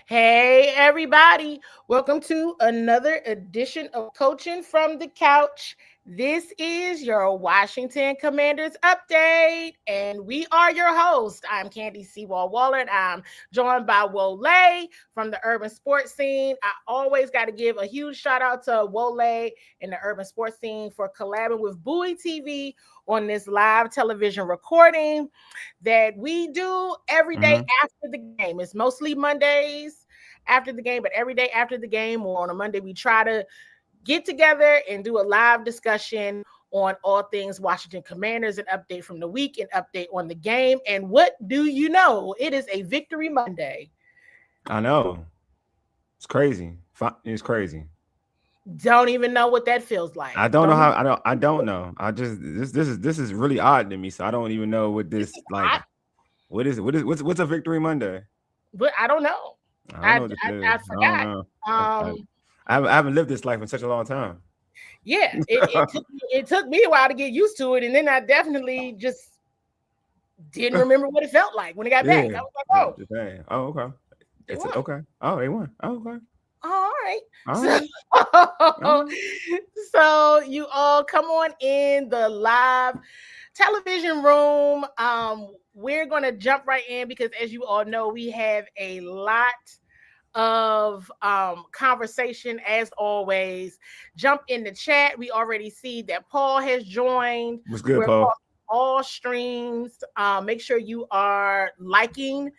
Hey, everybody. Welcome to another edition of Coaching from the Couch. This is your Washington Commanders update, and we are your host. I'm CWall Waller, and I'm joined by Wole from the urban sports scene. I always got to give a huge shout out to Wole and the urban sports scene for collabing with Bowie TV on this live television recording that we do every day after the game. It's mostly Mondays after the game, but every day after the game or on a Monday, we try to get together and do a live discussion on all things Washington Commanders, an update from the week, an update on the game. And what do you know? It is a Victory Monday. I know. It's crazy. It's crazy. Don't even know what that feels like. I don't know how. I don't know. I just this is really odd to me. So I don't even know what this like. What's a Victory Monday? But I don't know. I forgot. I haven't lived this life in such a long time. Yeah, it took me a while to get used to it, and then I definitely just didn't remember what it felt like when it got back. I was like, okay. Okay. Oh, they won. Oh, okay. All right. So you all come on in the live television room. We're going to jump right in because, as you all know, we have a lot of conversation as always. Jump in the chat. We already see that Paul has joined. What's good, Paul? All streams. Make sure you are liking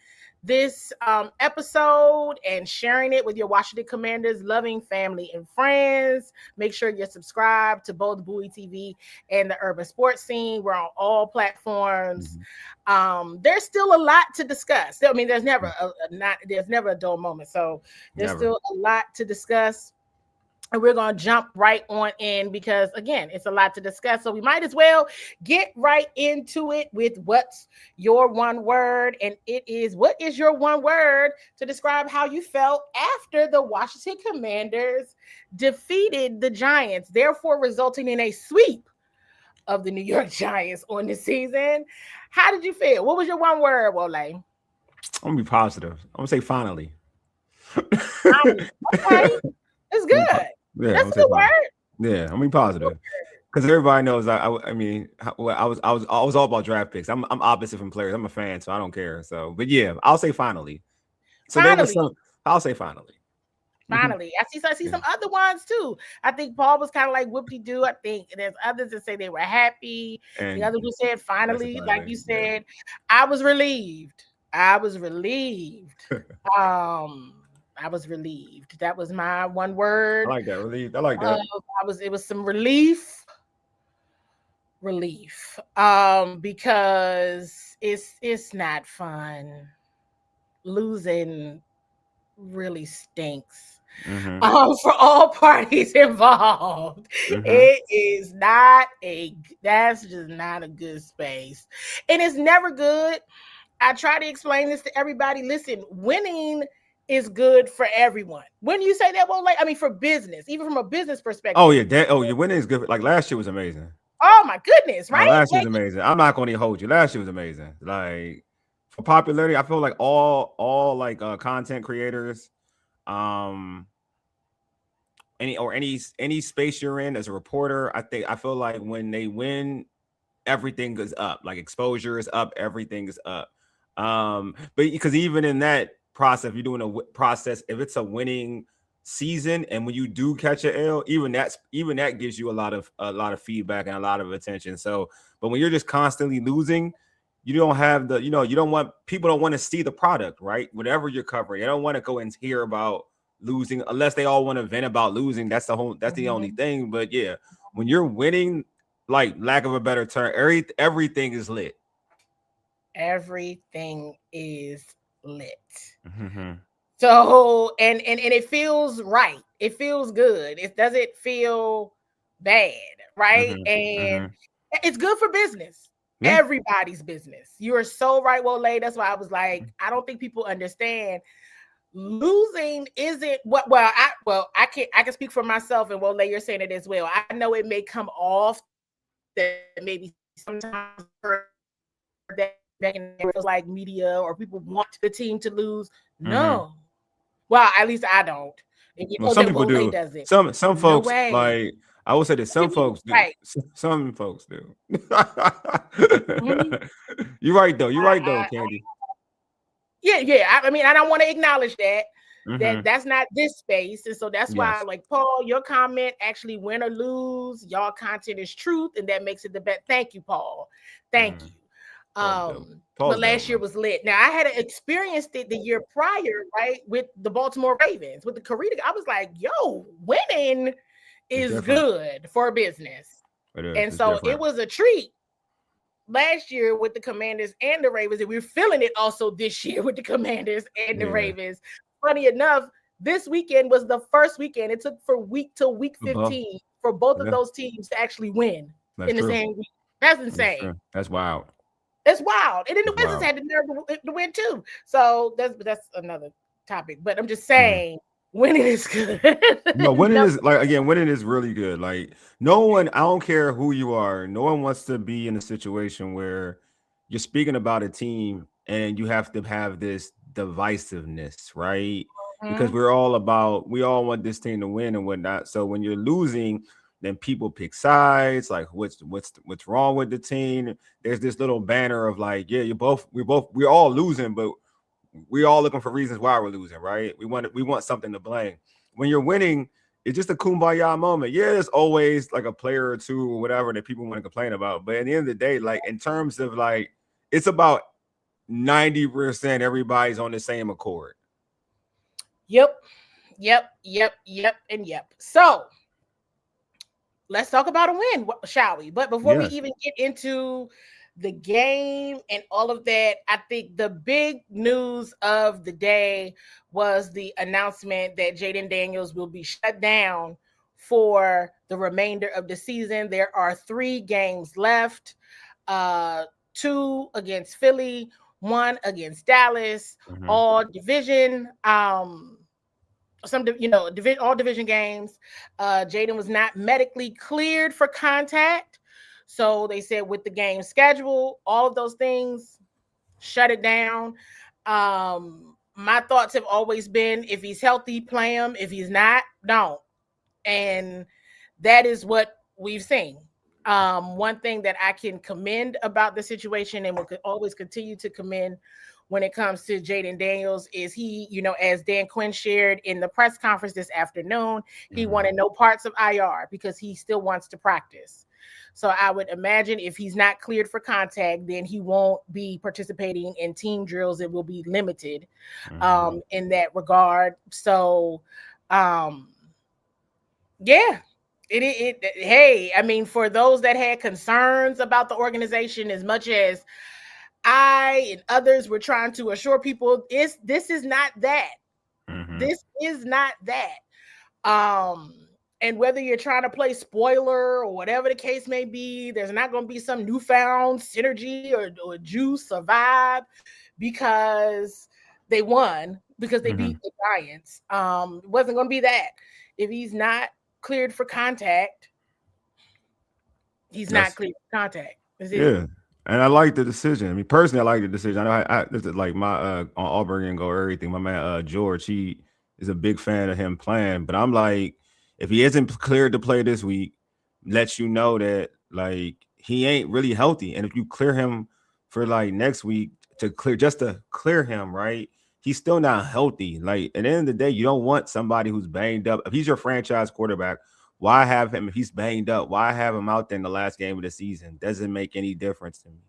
this episode and sharing it with your Washington Commanders loving family and friends. Make sure you're subscribed to both Bowie TV and the urban sports scene. We're on all platforms. There's still a lot to discuss. I mean, there's never a dull moment. So there's still a lot to discuss. And we're going to jump right on in because, again, it's a lot to discuss. So we might as well get right into it with what's your one word. And it is, what is your one word to describe how you felt after the Washington Commanders defeated the Giants, therefore resulting in a sweep of the New York Giants on the season? How did you feel? What was your one word, Wole? I'm going to be positive. I'm going to say finally. Okay. It's good. Yeah, that's a good word. Yeah, I'm being positive because everybody knows. I mean, I was all about draft picks. I'm opposite from players. I'm a fan, so I don't care. So, but yeah, I'll say finally. So there was some. I'll say finally. Finally, I see some other ones too. I think Paul was kind of like whoop-de-doo. I think there's others that say they were happy. And the others who said finally, like you said, I was relieved. I was relieved. That was my one word. I like that. Relieved. I like that. It was some relief. Because it's not fun. Losing really stinks. For all parties involved. It is that's just not a good space. And it's never good. I try to explain this to everybody. Listen, winning is good for everyone. When you say that, well, like, I mean, for business, even from a business perspective. Oh yeah, your winning is good. Like last year was amazing. Oh my goodness, right? Last year was amazing. I'm not going to hold you. Last year was amazing. Like for popularity, I feel like all like content creators, any space you're in as a reporter, I feel like when they win, everything goes up. Like exposure is up, everything is up. But because even in that process, if you're doing a process, if it's a winning season and when you do catch an L, even that gives you a lot of feedback and a lot of attention. So, but when you're just constantly losing, you don't have people don't want to see the product, right? Whatever you're covering, they don't want to go and hear about losing unless they all want to vent about losing. That's the only thing. But yeah, when you're winning, like lack of a better term, everything is lit. Everything is lit. So and it feels right. It feels good. It doesn't feel bad, right? And it's good for business. Yeah. Everybody's business. You are so right, Wole. That's why I was like, I don't think people understand. Losing isn't what. I can speak for myself, and Wole, you're saying it as well. I know it may come off that maybe sometimes that feels like media or people want the team to lose. No, Well, at least I don't. And you Well, know some that people Wole do. does it. Some No folks way. like I would say that Some some people, folks do. right? Some folks do. Mhm. You're right though. You're right though, I, Candy. yeah, yeah. I mean, I don't want to acknowledge that. Mm-hmm. That's not this space, and so that's why, Yes. like Paul, your comment actually win or lose, y'all content is truth, and that makes it the best. Thank you, Paul. Thank Mm. you. Paul's dope. But Paul's dope, last year man. was lit. Now I had experienced it the year prior, right, with the Baltimore Ravens, with the Karita. I was like, yo, winning It's is different. good for business. It is. And It's so it different. was a treat last year with the Commanders and the Ravens, and we're feeling it also this year with the Commanders and the Yeah. Ravens. Funny enough, this weekend was the first weekend. It took for week to week Above. 15 for both of Yeah. those teams to actually win That's in the true. same week. That's That's insane. true. That's wild. It's wild. And then the That's Wizards wild. had the nerve to win too. So that's another topic. But I'm just Mhm. saying, winning is good. No, winning No, is like again, winning is really good. Like no one, I don't care who you are, no one wants to be in a situation where you're speaking about a team and you have to have this divisiveness, right? Because mhm. we all want this team to win and whatnot. So when you're losing, then people pick sides, like what's wrong with the team. There's this little banner of like, yeah, we're all losing, but we all looking for reasons why we're losing, right? We want something to blame. When you're winning, it's just a kumbaya moment. Yeah, there's always like a player or two or whatever that people want to complain about. But at the end of the day, like in terms of like it's about 90% everybody's on the same accord. Yep. Yep, and yep. So let's talk about a win, shall we? But before we Yes. even get into the game and all of that, I think the big news of the day was the announcement that Jayden Daniels will be shut down for the remainder of the season. There are 3 games left, uh, 2 against Philly, 1 against Dallas, Mm-hmm. all division. All division games. Jayden was not medically cleared for contact, so they said with the game schedule, all of those things, shut it down. My thoughts have always been, if he's healthy, play him. If he's not, don't. And that is what we've seen. One thing that I can commend about the situation, and will always continue to commend when it comes to Jayden Daniels, is he, as Dan Quinn shared in the press conference this afternoon, he Mm-hmm. wanted no parts of IR because he still wants to practice. So I would imagine if he's not cleared for contact, then he won't be participating in team drills. It will be limited Mm-hmm. in that regard. So, yeah, hey, I mean, for those that had concerns about the organization, as much as I and others were trying to assure people, this is not that. Mm-hmm. This is not that. Um, and whether you're trying to play spoiler or whatever the case may be, there's not going to be some newfound synergy or juice or vibe because they won, because they Mm-hmm. beat the Giants. It wasn't going to be that. If he's not cleared for contact, he's not That's cleared for contact. Is it? yeah. And I like the decision. I mean, personally, I like the decision. I know this is like my on Auburn and go everything. My man George, he is a big fan of him playing. But I'm like, if he isn't cleared to play this week, lets you know that like he ain't really healthy. And if you clear him for like next week just to clear him, right? He's still not healthy. Like at the end of the day, you don't want somebody who's banged up. If he's your franchise quarterback, why have him if he's banged up? Why have him out there in the last game of the season? Doesn't make any difference to me.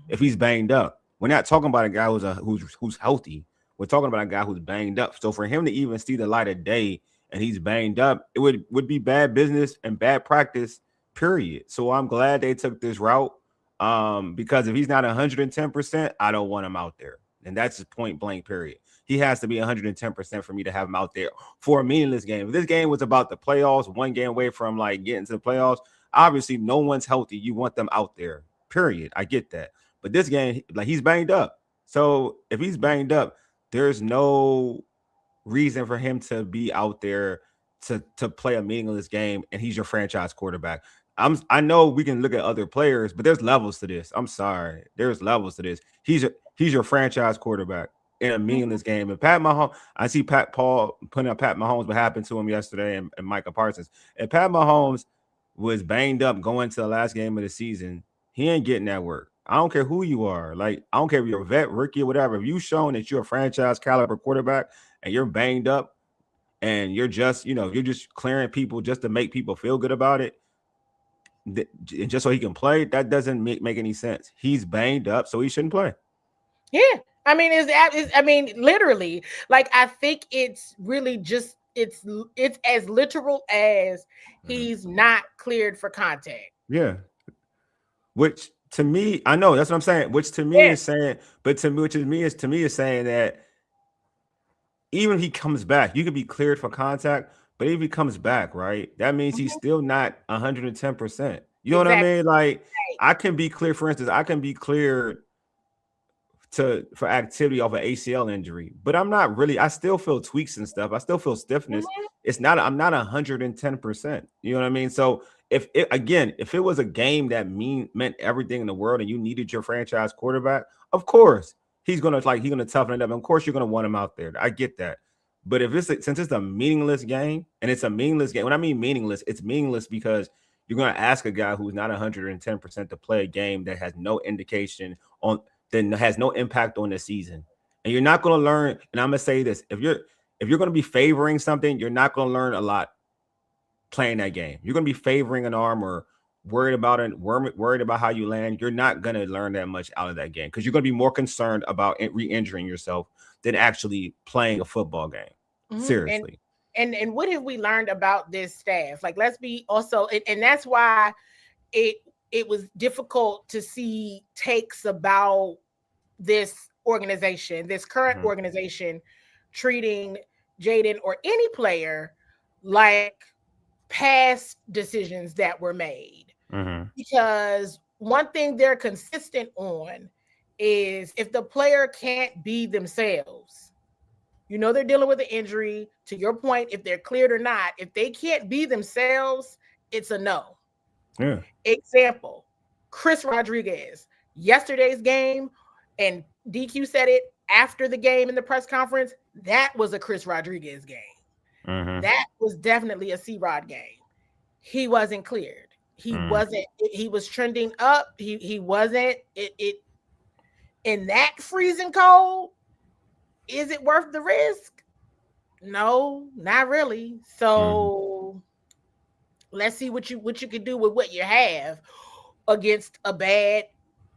If he's banged up, we're not talking about a guy who's healthy. We're talking about a guy who's banged up. So for him to even see the light of day and he's banged up, it would be bad business and bad practice. Period. So I'm glad they took this route. Because if he's not 110%, I don't want him out there. And that's just point blank, period. He has to be 110% for me to have him out there for a meaningless game. If this game was about the playoffs, 1 game away from like getting to the playoffs, obviously no one's healthy. You want them out there, period. I get that. But this game, like he's banged up. So if he's banged up, there's no reason for him to be out there to play a meaningless game, and he's your franchise quarterback. I know we can look at other players, but there's levels to this. I'm sorry, there's levels to this. He's your franchise quarterback. in a meaningless game. And Pat Mahomes, I see Pat Paul putting up Pat Mahomes, what happened to him yesterday, and Micah Parsons. And Pat Mahomes was banged up going to the last game of the season. He ain't getting that work. I don't care who you are. Like, I don't care if you're a vet, rookie, or whatever. If you've shown that you're a franchise caliber quarterback and you're banged up and you're just, you're just clearing people just to make people feel good about it, just so he can play, that doesn't make any sense. He's banged up, so he shouldn't play. Yeah. I mean, literally, like, I think it's really just, it's as literal as he's not cleared for contact. Yeah. Which to me, I know that's what I'm saying. Which to me is saying, but to me is saying that even if he comes back, you could be cleared for contact, but if he comes back, right, that means he's still not 110%. You know what I mean? Like, I can be clear. For instance, I can be cleared for activity off an ACL injury, but I'm not really. I still feel tweaks and stuff. I still feel stiffness. It's not. I'm not 110%. You know what I mean? So if it was a game that meant everything in the world, and you needed your franchise quarterback, of course he's gonna toughen it up. And of course you're gonna want him out there. I get that. But since it's a meaningless game, and it's a meaningless game, when I mean meaningless, it's meaningless because you're going to ask a guy who's not 110% to play a game that has no indication on, that has no impact on the season. And you're not going to learn. And I'm going to say this: if you're going to be favoring something, you're not going to learn a lot playing that game. You're going to be favoring an arm or worried about how you land. You're not going to learn that much out of that game because you're going to be more concerned about re-injuring yourself than actually playing a football game. Seriously. And what have we learned about this staff? Like, let's be also, and that's why it was difficult to see takes about this organization, this current organization, treating Jaden or any player like past decisions that were made. Because one thing they're consistent on is if the player can't be themselves, they're dealing with an injury. To your point, if they're cleared or not, if they can't be themselves, it's a no. Yeah. Example, Chris Rodriguez, yesterday's game, and DQ said it after the game in the press conference, that was a Chris Rodriguez game. That was definitely a C-Rod game. He wasn't cleared. He wasn't, he was trending up. He wasn't, in that freezing cold. Is it worth the risk? No, not really. So let's see what you can do with what you have against a bad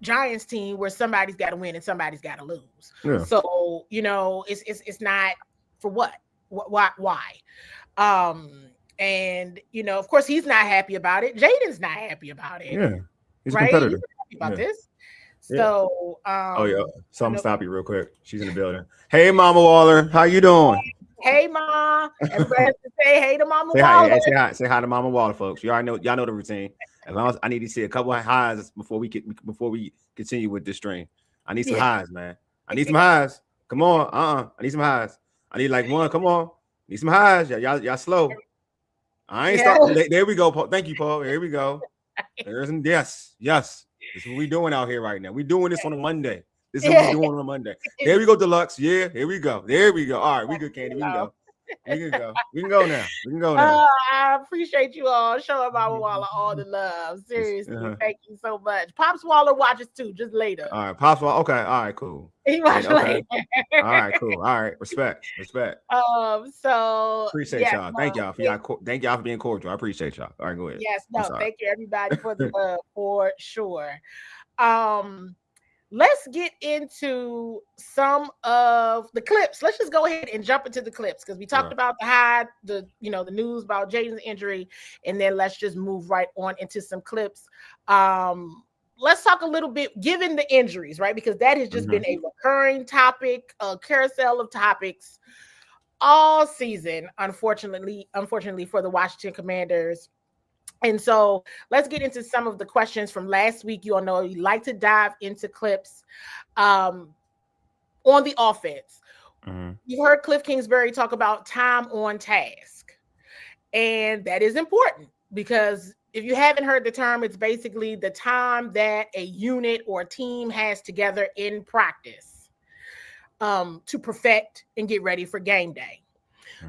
Giants team where somebody's got to win and somebody's got to lose. Yeah. So, it's not for what? Why? And of course he's not happy about it. Jaden's not happy about it. Yeah. He's right? a competitor. He's not happy about this. So, so I'm gonna stop you real quick. She's in the building. Hey, Mama Waller, how you doing? Hey, Ma. Everybody has to say hey to Mama Waller. Say hi to Mama Waller, folks. Y'all know the routine. As long as I need to see a couple of highs before we continue with this stream. I need some highs, man. I need some highs. Come on, I need some highs. I need like one. Come on, need some highs. Y'all slow. I ain't stopping. There we go, Paul. Thank you, Paul. Here we go. Yes. This is what we're doing out here right now. We're doing this on a Monday. This is what we're doing on a Monday. There we go, Deluxe. Yeah, here we go. There we go. All right, we good, Candi. We can go. We can go now. I appreciate you all showing Mama Waller all the love. Seriously, thank you so much. Pops Waller watches too, just later. All right, Pops Waller. Okay, all right, cool. He watches later. All right, cool. All right, respect. So appreciate y'all. Thank y'all for being cordial. I appreciate y'all. All right, go ahead. Yes, no, thank you everybody for the love for sure. Let's get into some of the clips. Let's just go ahead and jump into the clips because we talked about the news about Jaden's injury, and then let's just move right on into some clips. Let's talk a little bit, given the injuries, right? Because that has just been a recurring topic, a carousel of topics all season, unfortunately for the Washington Commanders. And so let's get into some of the questions from last week. You all know you like to dive into clips on the offense. You heard Cliff Kingsbury talk about time on task. And that is important because if you haven't heard the term, it's basically the time that a unit or team has together in practice. to perfect and get ready for game day.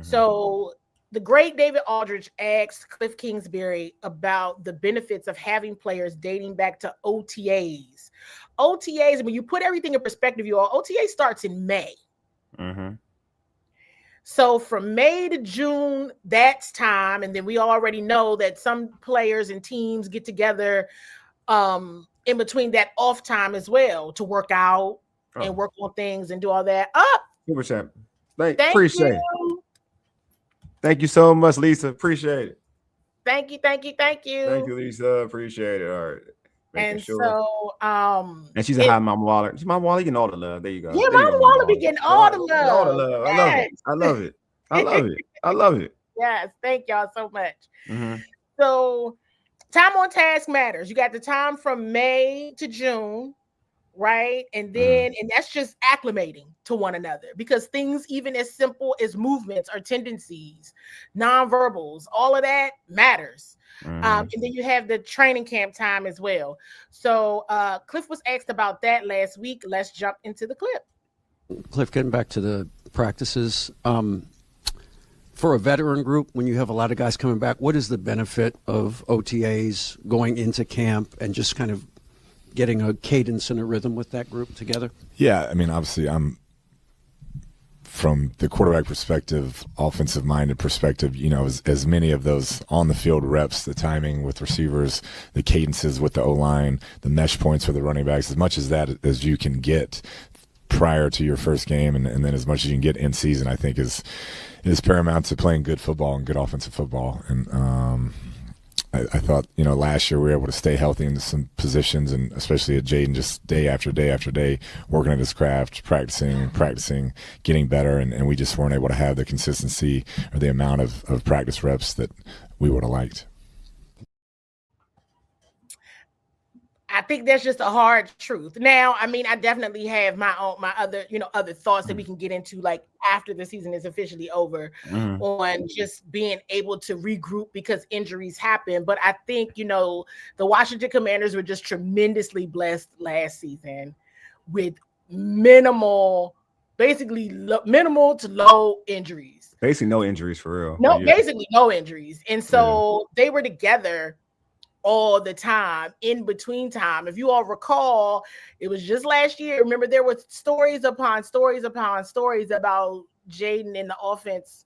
So the great David Aldridge asked Cliff Kingsbury about the benefits of having players dating back to OTAs. OTAs, when you put everything in perspective, you all, OTA starts in May. So from May to June, that's time. And then we already know that some players and teams get together in between that off time as well to work out and work on things and do all that. Super champ. Thank Appreciate you. it. Thank you so much, Lisa. Appreciate it. Thank you. Thank you, Lisa. Appreciate it. All right. And so, and she's a high Mama Waller. She's Mama Waller getting all the love. There you go. Yeah, Mama Waller be getting all the love. All the love. Yes. I love it. I love it. I love it. Yes, thank y'all so much. So, time on task matters. You got the time from May to June, right? And then, and that's just acclimating to one another, because things even as simple as movements or tendencies, nonverbals, all of that matters. And then you have the training camp time as well. So Cliff was asked about that last week. Let's jump into the clip. Cliff, getting back to the practices, for a veteran group, when you have a lot of guys coming back, what is the benefit of OTAs going into camp and just kind of getting a cadence and a rhythm with that group together? Yeah, I mean, obviously, I'm from the quarterback perspective, offensive-minded perspective, you know, as many of those on-the-field reps, the timing with receivers, the cadences with the O-line, the mesh points for the running backs, as much as that as you can get prior to your first game, and then as much as you can get in season, I think is paramount to playing good football and good offensive football. And I thought, you know, last year we were able to stay healthy in some positions, and especially at Jaden, just day after day after day, working at his craft, practicing, getting better, and we just weren't able to have the consistency or the amount of practice reps that we would have liked. I think that's just a hard truth. Now, I mean, I definitely have my other thoughts that we can get into, like after the season is officially over, on just being able to regroup because injuries happen. But I think, you know, the Washington Commanders were just tremendously blessed last season with minimal to low injuries. Basically no injuries for real. No, basically no injuries. And so they were together all the time, in between time. If you all recall, it was just last year. Remember, there were stories upon stories about Jaden in the offense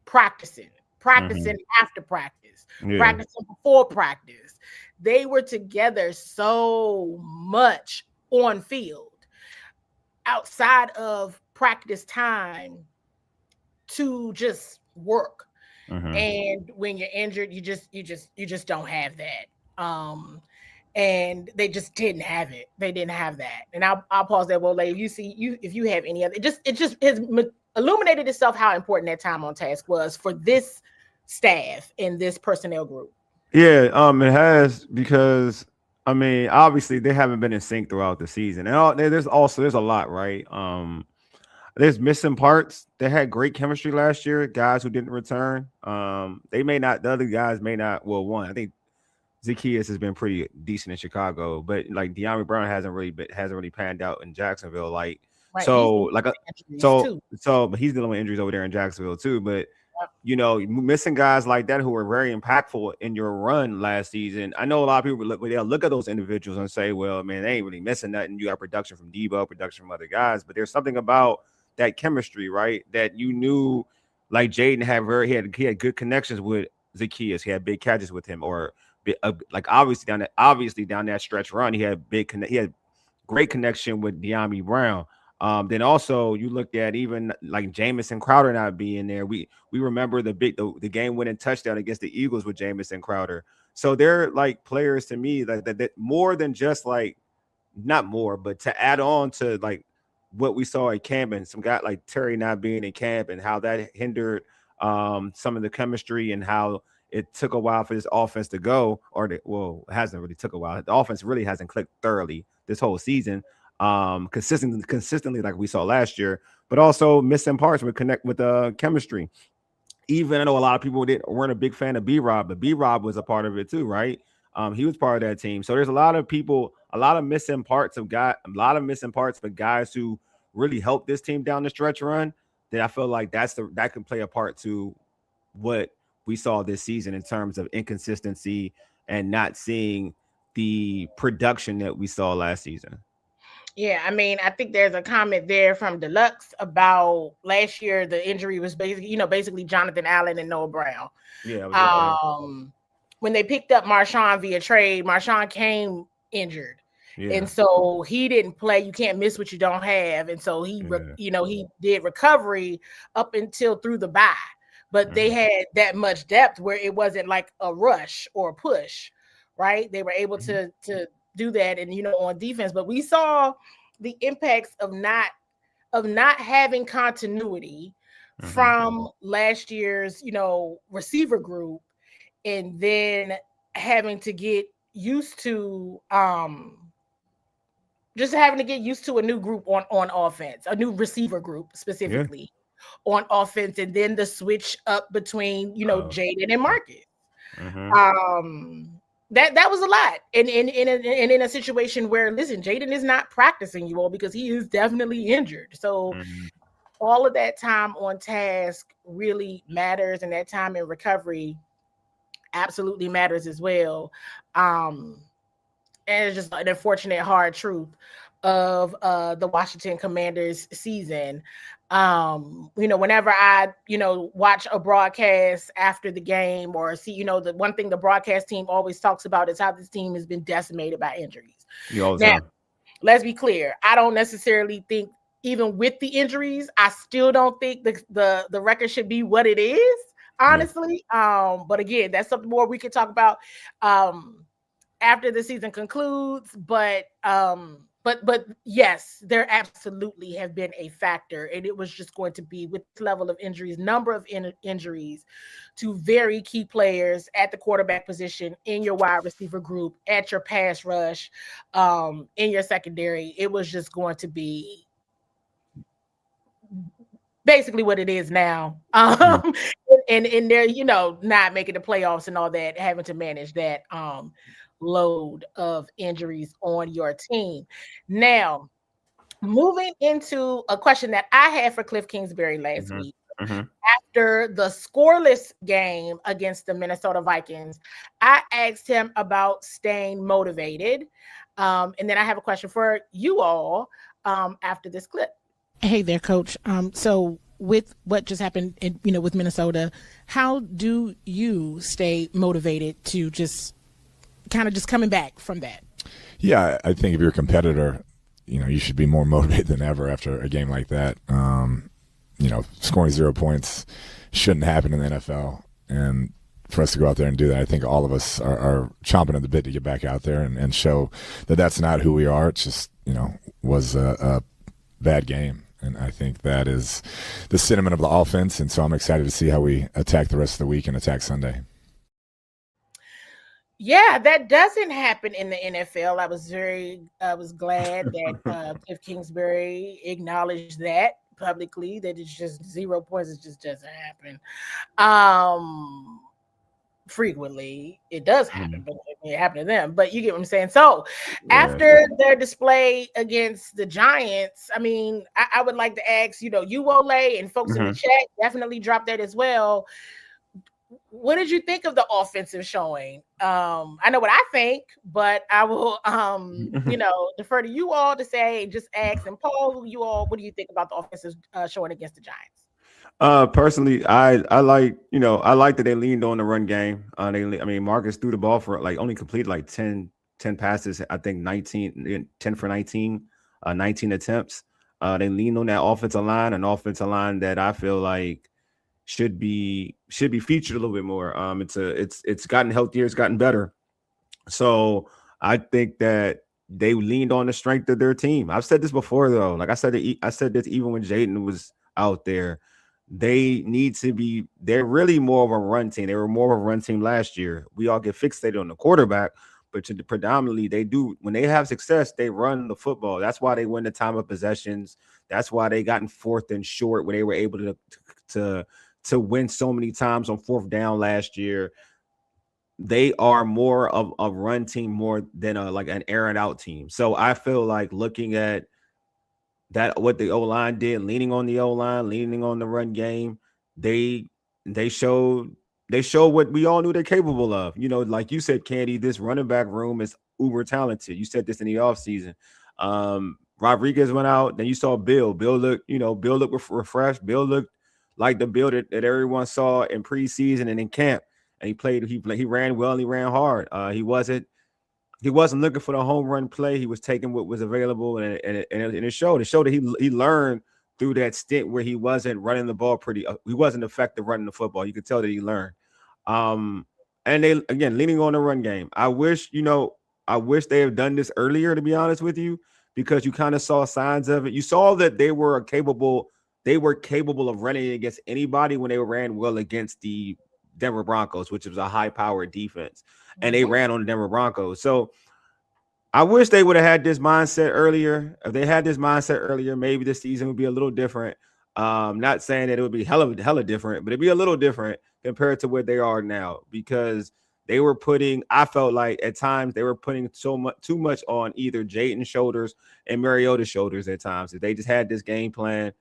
practicing after practice, practicing before practice. They were together so much on field outside of practice time to just work. And when you're injured, you just don't have that. And they just didn't have it. They didn't have that. And I'll pause there. Well, if you have any other, it just has illuminated itself how important that time on task was for this staff and this personnel group. Yeah, it has, because I mean, obviously they haven't been in sync throughout the season, and there's a lot, right? There's missing parts. They had great chemistry last year. Guys who didn't return. They may not. The other guys may not. Well, one, I think Zacchaeus has been pretty decent in Chicago, but like De'Ami Brown hasn't really panned out in Jacksonville. Like, right. But he's dealing with injuries over there in Jacksonville too. But you know, missing guys like that who were very impactful in your run last season. I know a lot of people they'll look at those individuals and say, "Well, man, they ain't really missing nothing. You got production from Debo, production from other guys." But there's something about that chemistry, right? That you knew, like Jaden he had good connections with Zacchaeus. He had big catches with him, or like obviously down that stretch run, he had great connection with De'Ami Brown. Then also you looked at even like Jamison Crowder not being there. We remember the game winning touchdown against the Eagles with Jamison Crowder. So they're like players to me that more than just like, not more, but to add on to like what we saw at camp, and some guy like Terry not being in camp, and how that hindered some of the chemistry, and how it took a while for this offense to go, it hasn't really took a while. The offense really hasn't clicked thoroughly this whole season, consistently like we saw last year, but also missing parts with chemistry. Even I know a lot of people weren't a big fan of B-Rob, but B-Rob was a part of it too, right? He was part of that team. So there's a lot of missing parts, but guys who really help this team down the stretch run, then I feel like that can play a part to what we saw this season in terms of inconsistency and not seeing the production that we saw last season. Yeah, I mean, I think there's a comment there from Deluxe about last year. The injury was basically Jonathan Allen and Noah Brown. Yeah. When they picked up Marshawn via trade, Marshawn came injured. Yeah. And so he didn't play. You can't miss what you don't have. And so he did recovery up until through the bye. But they had that much depth where it wasn't like a rush or a push, right? They were able to do that and on defense. But we saw the impacts of not having continuity from last year's, receiver group, and then having to get used to just having to get used to a new group on offense, a new receiver group specifically on offense, and then the switch up between Jaylin and Marcus. That was a lot, and in a situation where, listen, Jaylin is not practicing you all because he is definitely injured. So all of that time on task really matters, and that time in recovery absolutely matters as well. And it's just an unfortunate hard truth of the Washington Commanders season. Whenever I, watch a broadcast after the game or see, the one thing the broadcast team always talks about is how this team has been decimated by injuries. Now, let's be clear. I don't necessarily think, even with the injuries, I still don't think the record should be what it is, honestly. But again, that's something more we could talk about after the season concludes. But yes, there absolutely have been a factor, and it was just going to be with this level of injuries, number of injuries to very key players at the quarterback position, in your wide receiver group, at your pass rush, in your secondary. It was just going to be basically what it is now. And they're, not making the playoffs and all that, having to manage that load of injuries on your team. Now, moving into a question that I had for Cliff Kingsbury last week. After the scoreless game against the Minnesota Vikings, I asked him about staying motivated. And then I have a question for you all after this clip. Hey there, Coach. So with what just happened, with Minnesota, how do you stay motivated to just kind of just coming back from that? Yeah, I think if you're a competitor, you should be more motivated than ever after a game like that. Scoring 0 points shouldn't happen in the NFL. And for us to go out there and do that, I think all of us are chomping at the bit to get back out there and show that that's not who we are. It's just, was a bad game. And I think that is the sentiment of the offense. And so I'm excited to see how we attack the rest of the week and attack Sunday. Yeah, that doesn't happen in the NFL. I was glad that Cliff Kingsbury acknowledged that publicly, that it's just 0 points. It just doesn't happen. Frequently it does happen, but it happened to them. But you get what I'm saying. So after their display against the Giants, I mean, I would like to ask, you Wole and folks in the chat, definitely drop that as well. What did you think of the offensive showing? I know what I think, but I will, defer to you all to say, just ask and Paul, what do you think about the offensive showing against the Giants? Personally, I like that they leaned on the run game. Marcus threw the ball for only completed 10 passes. I think 10 for 19 attempts. They leaned on that offensive line, an offensive line that I feel like should be featured a little bit more. It's gotten healthier, it's gotten better. So I think that they leaned on the strength of their team. I've said this before though. Like I said this even when Jaden was out there. They're really more of a run team. They were more of a run team last year. We all get fixated on the quarterback, but predominantly they do, when they have success, they run the football. That's why they win the time of possessions. That's why they got in fourth and short where they were able to win so many times on fourth down last year. They are more of a run team more than an air and out team. So I feel like looking at that what the O-line did, leaning on the O-line, leaning on the run game, they showed what we all knew they're capable of. You know, like you said, Candi, this running back room is uber talented. You said this in the offseason. Rodriguez went out, then you saw Bill. Bill looked refreshed. Bill looked like the Bill that everyone saw in preseason and in camp. And he ran well and he ran hard. He wasn't looking for the home run play. He was taking what was available, and it showed. It showed that he learned through that stint where he wasn't running the ball he wasn't effective running the football. You could tell that he learned. And they, again, leaning on the run game. I wish they had done this earlier, to be honest with you, because you kind of saw signs of it. You saw that they were capable of running against anybody when they ran well against the Denver Broncos, which was a high-powered defense, and they ran on the Denver Broncos. So I wish they would have had this mindset earlier. If they had this mindset earlier, maybe this season would be a little different. Not saying that it would be hella different, but it'd be a little different compared to where they are now, because I felt like at times they were putting too much on either Jayden's shoulders and Mariota's shoulders at times. If they just had this game plan,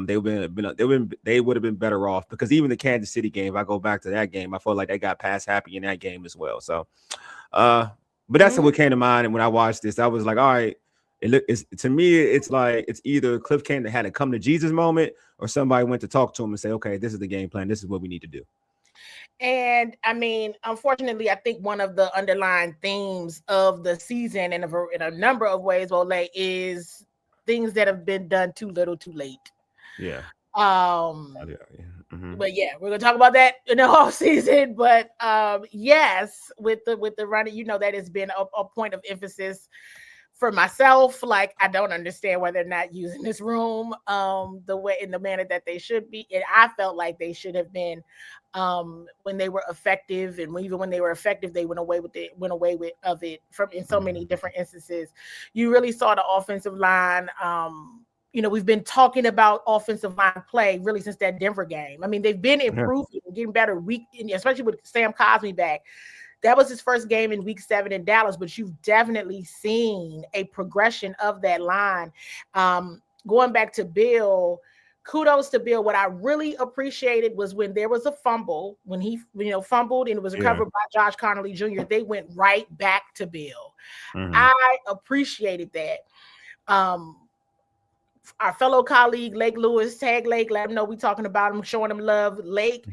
they would have been better off, because even the Kansas City game, if I go back to that game, I felt like they got pass happy in that game as well. So, but that's what came to mind. And when I watched this, I was like, all right, to me, it's like it's either Cliff Cannon had a come to Jesus moment, or somebody went to talk to him and say, okay, this is the game plan. This is what we need to do. And I mean, unfortunately, I think one of the underlying themes of the season, in a number of ways, Wole, is things that have been done too little, too late. Yeah. Mm-hmm. But yeah, we're gonna talk about that in the off season. But yes, with the running, you know, that has been a point of emphasis for myself. Like, I don't understand why they're not using this room in the manner that they should be. And I felt like they should have been when they were effective, and even when they were effective, they went away with it from in so many different instances. You really saw the offensive line. You know, we've been talking about offensive line play really since that Denver game. I mean, they've been improving, getting better especially with Sam Cosmi back. That was his first game in week 7 in Dallas, but you've definitely seen a progression of that line. Going back to Bill, kudos to Bill. What I really appreciated was when there was a fumble, when he fumbled and it was recovered by Josh Connolly Jr., they went right back to Bill. Mm-hmm. I appreciated that. Our fellow colleague, Lake Lewis, tag Lake, let him know we talking about him, showing him love. Lake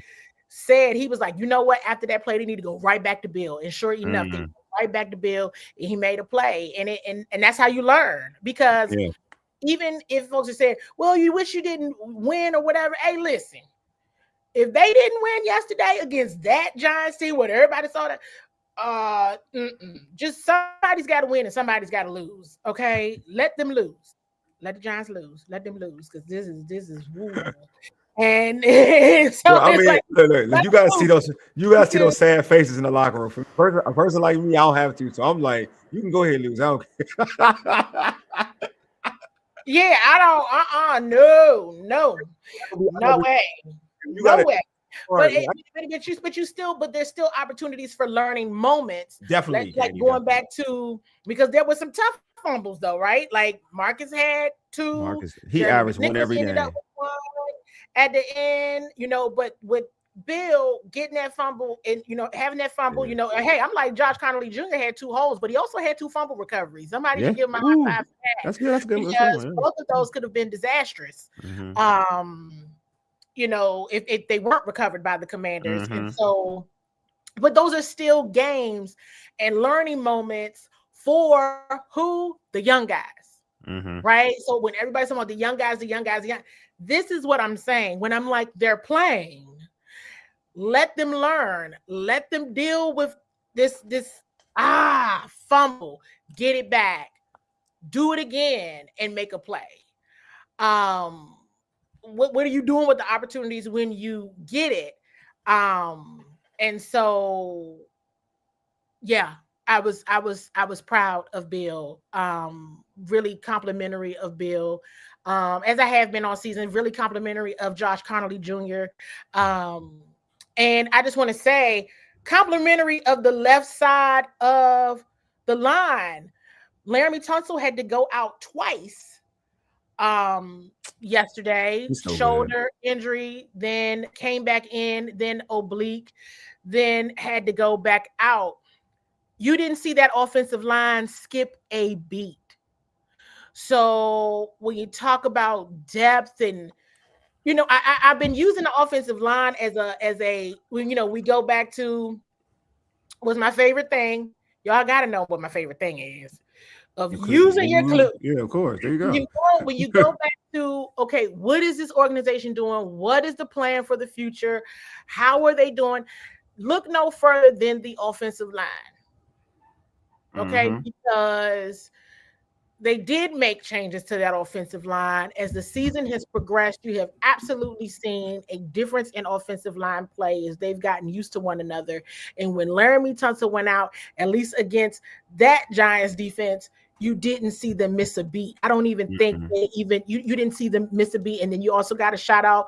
said, he was like, you know what? After that play, they need to go right back to Bill. And sure enough, they went right back to Bill, and he made a play. And that's how you learn. Because even if folks are saying, well, you wish you didn't win or whatever. Hey, listen, if they didn't win yesterday against that Giants team where everybody saw that, just somebody's got to win and somebody's got to lose. Okay, let them lose. Let the Giants lose. Let them lose, because this is woo. And so I mean, look, you guys see those sad faces in the locker room. For a person like me, I don't have to. So I'm like, you can go ahead and lose. I don't care. Yeah, I don't. No way. No way. But there's still opportunities for learning moments. Definitely. Like going back to, because there was some tough fumbles though, right? Like Marcus had 2. He averaged one every game. At the end, but with Bill getting that fumble and having that fumble, hey, I'm like, Josh Connolly Jr. had 2 holes, but he also had 2 fumble recoveries. Somebody should give him a high five for that. That's good. Because both of those could have been disastrous. Mm-hmm. If they weren't recovered by the Commanders. Mm-hmm. And so, but those are still games and learning moments for the young guys. Mm-hmm. Right? So when everybody's talking about the young guys, this is what I'm saying. When I'm like, they're playing, let them learn, let them deal with this fumble, get it back, do it again, and make a play. What are you doing with the opportunities when you get it? And so, yeah, I was proud of Bill. Really complimentary of Bill. As I have been all season, really complimentary of Josh Connolly Jr. And I just want to say, complimentary of the left side of the line. Laramie Tunsil had to go out twice yesterday, He's so good. shoulder injury, then came back in, then oblique, then had to go back out. You didn't see that offensive line skip a beat. So when you talk about depth and I've been using the offensive line as a we go back to what's my favorite thing. Y'all got to know what my favorite thing is of using your clue. Yeah, of course. There you go. When you go back to, okay, what is this organization doing? What is the plan for the future? How are they doing? Look no further than the offensive line. Okay, because they did make changes to that offensive line. As the season has progressed, you have absolutely seen a difference in offensive line play as they've gotten used to one another. And when Laramie Tunsil went out, at least against that Giants defense, you didn't see them miss a beat. I don't even think you didn't see them miss a beat. And then you also got to shout out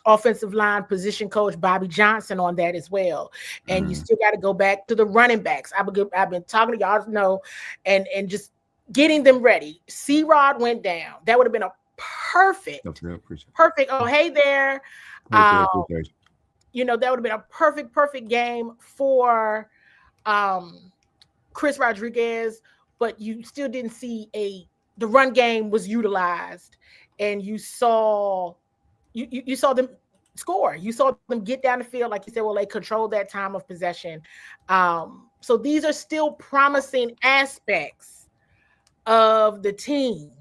offensive line position coach Bobby Johnson on that as well. And you still got to go back to the running backs. I've been talking to y'all and just getting them ready. C-Rod went down. That would have been a perfect. Oh, hey there. That would have been a perfect game for Chris Rodriguez, but you still didn't see the run game was utilized, and you saw them score. You saw them get down the field, like you said. Well, they controlled that time of possession. So these are still promising aspects of the team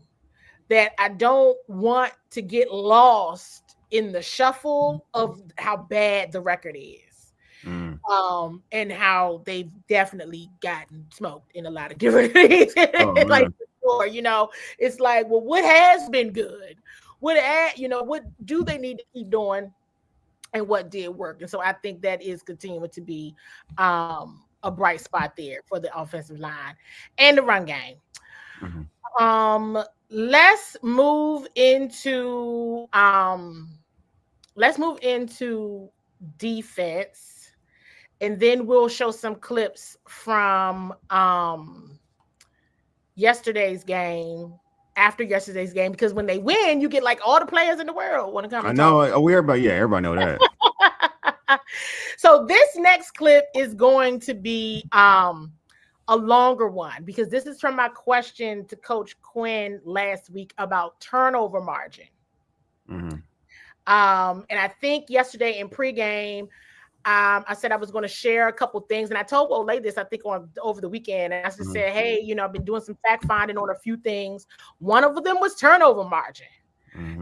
that I don't want to get lost in the shuffle of how bad the record is. And how they've definitely gotten smoked in a lot of different things. Like before, it's like, well, what has been good? What do they need to keep doing, and what did work? And so I think that is continuing to be a bright spot there for the offensive line and the run game. Let's move into defense, and then we'll show some clips from yesterday's game. After yesterday's game, because when they win, you get like all the players in the world want to come. I know. Everybody know that. So this next clip is going to be a longer one, because this is from my question to Coach Quinn last week about turnover margin. And I think yesterday in pregame, I said I was going to share a couple things, and I told Wole this, I think, over the weekend. And I just said, hey, I've been doing some fact finding on a few things. One of them was turnover margin.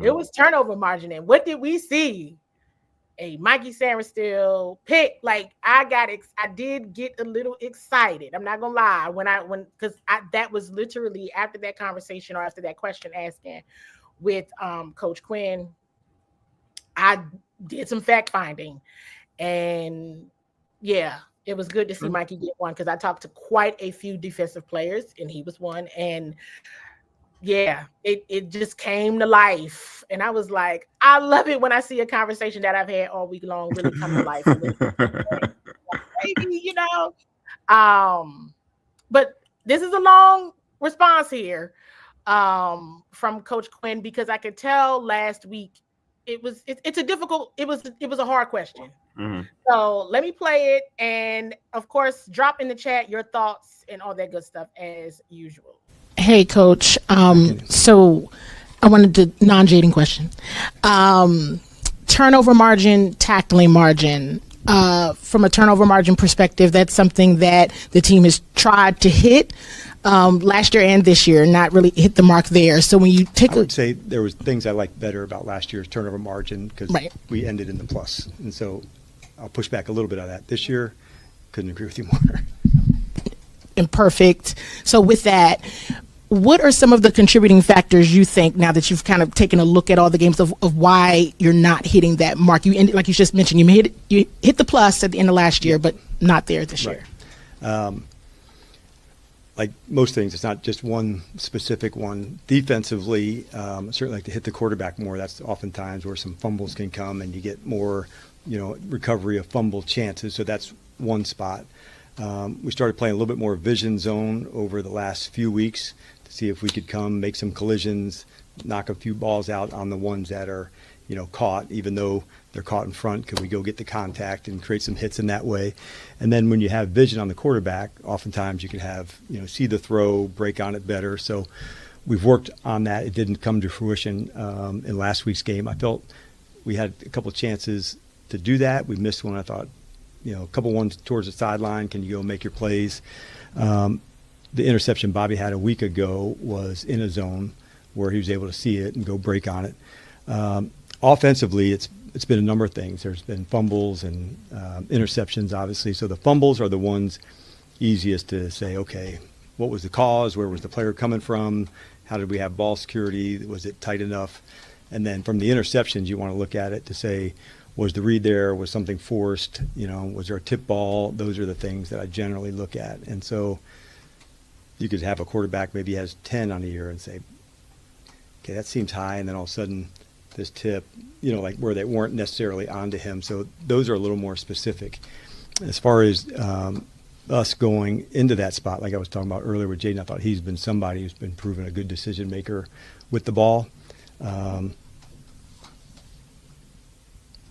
It was turnover margin. And what did we see? A Mikey Sarenstill pick. Like, I did get a little excited. I'm not gonna lie. Because that was literally after that conversation, or after that question asking with Coach Quinn. I did some fact finding. And yeah, it was good to see Mikey get one, because I talked to quite a few defensive players, and he was one. And yeah, it just came to life. And I was like, I love it when I see a conversation that I've had all week long really come to life. Maybe, but this is a long response here from Coach Quinn, because I could tell last week it's a hard question. So let me play it, and of course, drop in the chat your thoughts and all that good stuff as usual. Hey, Coach. So I wanted the non-jading question. Turnover margin, tackling margin. From a turnover margin perspective, that's something that the team has tried to hit last year and this year, not really hit the mark there. So when you I would say there was things I liked better about last year's turnover margin, because we ended in the plus. And so I'll push back a little bit on that. This year, couldn't agree with you more. Imperfect. So with that, what are some of the contributing factors you think, now that you've kind of taken a look at all the games, of why you're not hitting that mark? You ended, like you just mentioned, you hit the plus at the end of last year, but not there this year. Like most things, it's not just one specific one. Defensively, certainly like to hit the quarterback more. That's oftentimes where some fumbles can come, and you get more, recovery of fumble chances. So that's one spot. We started playing a little bit more vision zone over the last few weeks. see if we could come make some collisions, knock a few balls out on the ones that are, caught, even though they're caught in front. Could we go get the contact and create some hits in that way? And then when you have vision on the quarterback, oftentimes you can have, see the throw, break on it better. So we've worked on that. It didn't come to fruition in last week's game. I felt we had a couple of chances to do that. We missed one. I thought, a couple ones towards the sideline. Can you go make your plays? The interception Bobby had a week ago was in a zone where he was able to see it and go break on it. Offensively, it's been a number of things. There's been fumbles and interceptions, obviously. So the fumbles are the ones easiest to say, okay, what was the cause? Where was the player coming from? How did we have ball security? Was it tight enough? And then from the interceptions, you want to look at it to say, was the read there? Was something forced? Was there a tip ball? Those are the things that I generally look at. And so you could have a quarterback maybe has 10 on the year and say, okay, that seems high. And then all of a sudden this tip, like where they weren't necessarily onto him. So those are a little more specific. As far as us going into that spot, like I was talking about earlier with Jaden, I thought he's been somebody who's been proven a good decision maker with the ball. And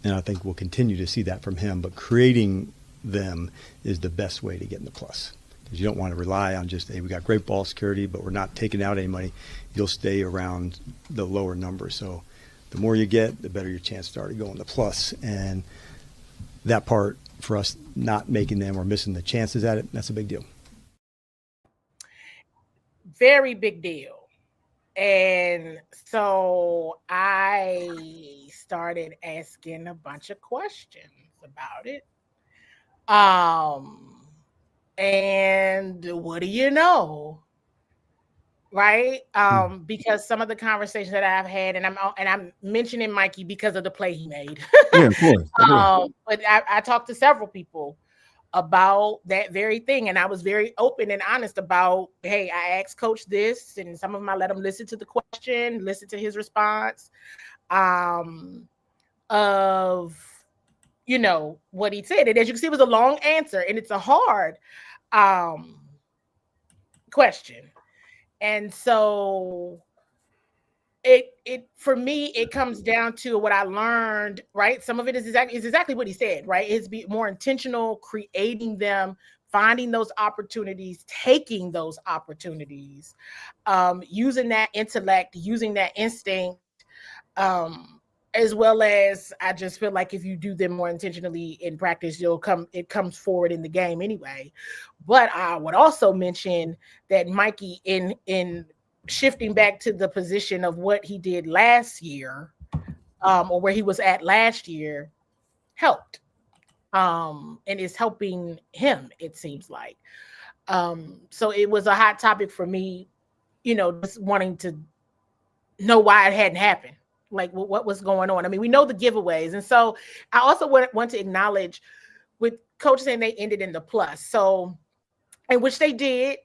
I think we'll continue to see that from him. But creating them is the best way to get in the plus. Because you don't want to rely on just, hey, we got great ball security, but we're not taking out any money. You'll stay around the lower number. So the more you get, the better your chances are to go in the plus. And that part for us not making them or missing the chances at it, that's a big deal. Very big deal. And so I started asking a bunch of questions about it. And what do you know? Right? Because some of the conversations that I've had, and I'm mentioning Mikey because of the play he made. Yeah, of course. But I talked to several people about that very thing, and I was very open and honest about, hey, I asked Coach this, and some of them I let him listen to the question, listen to his response, of what he said. And as you can see, it was a long answer, and it's a hard question. And so it for me, it comes down to what I learned, right? Some of it is exactly what he said, right? It's be more intentional, creating them, finding those opportunities, taking those opportunities, using that intellect, using that instinct, as well as I just feel like if you do them more intentionally in practice, it comes forward in the game anyway. But I would also mention that Mikey in shifting back to the position of what he did last year, or where he was at last year, helped, and is helping him, it seems like. So it was a hot topic for me, just wanting to know why it hadn't happened. Like what was going on. I mean, we know the giveaways. And so I also want to acknowledge with Coach saying they ended in the plus. So, and which they did.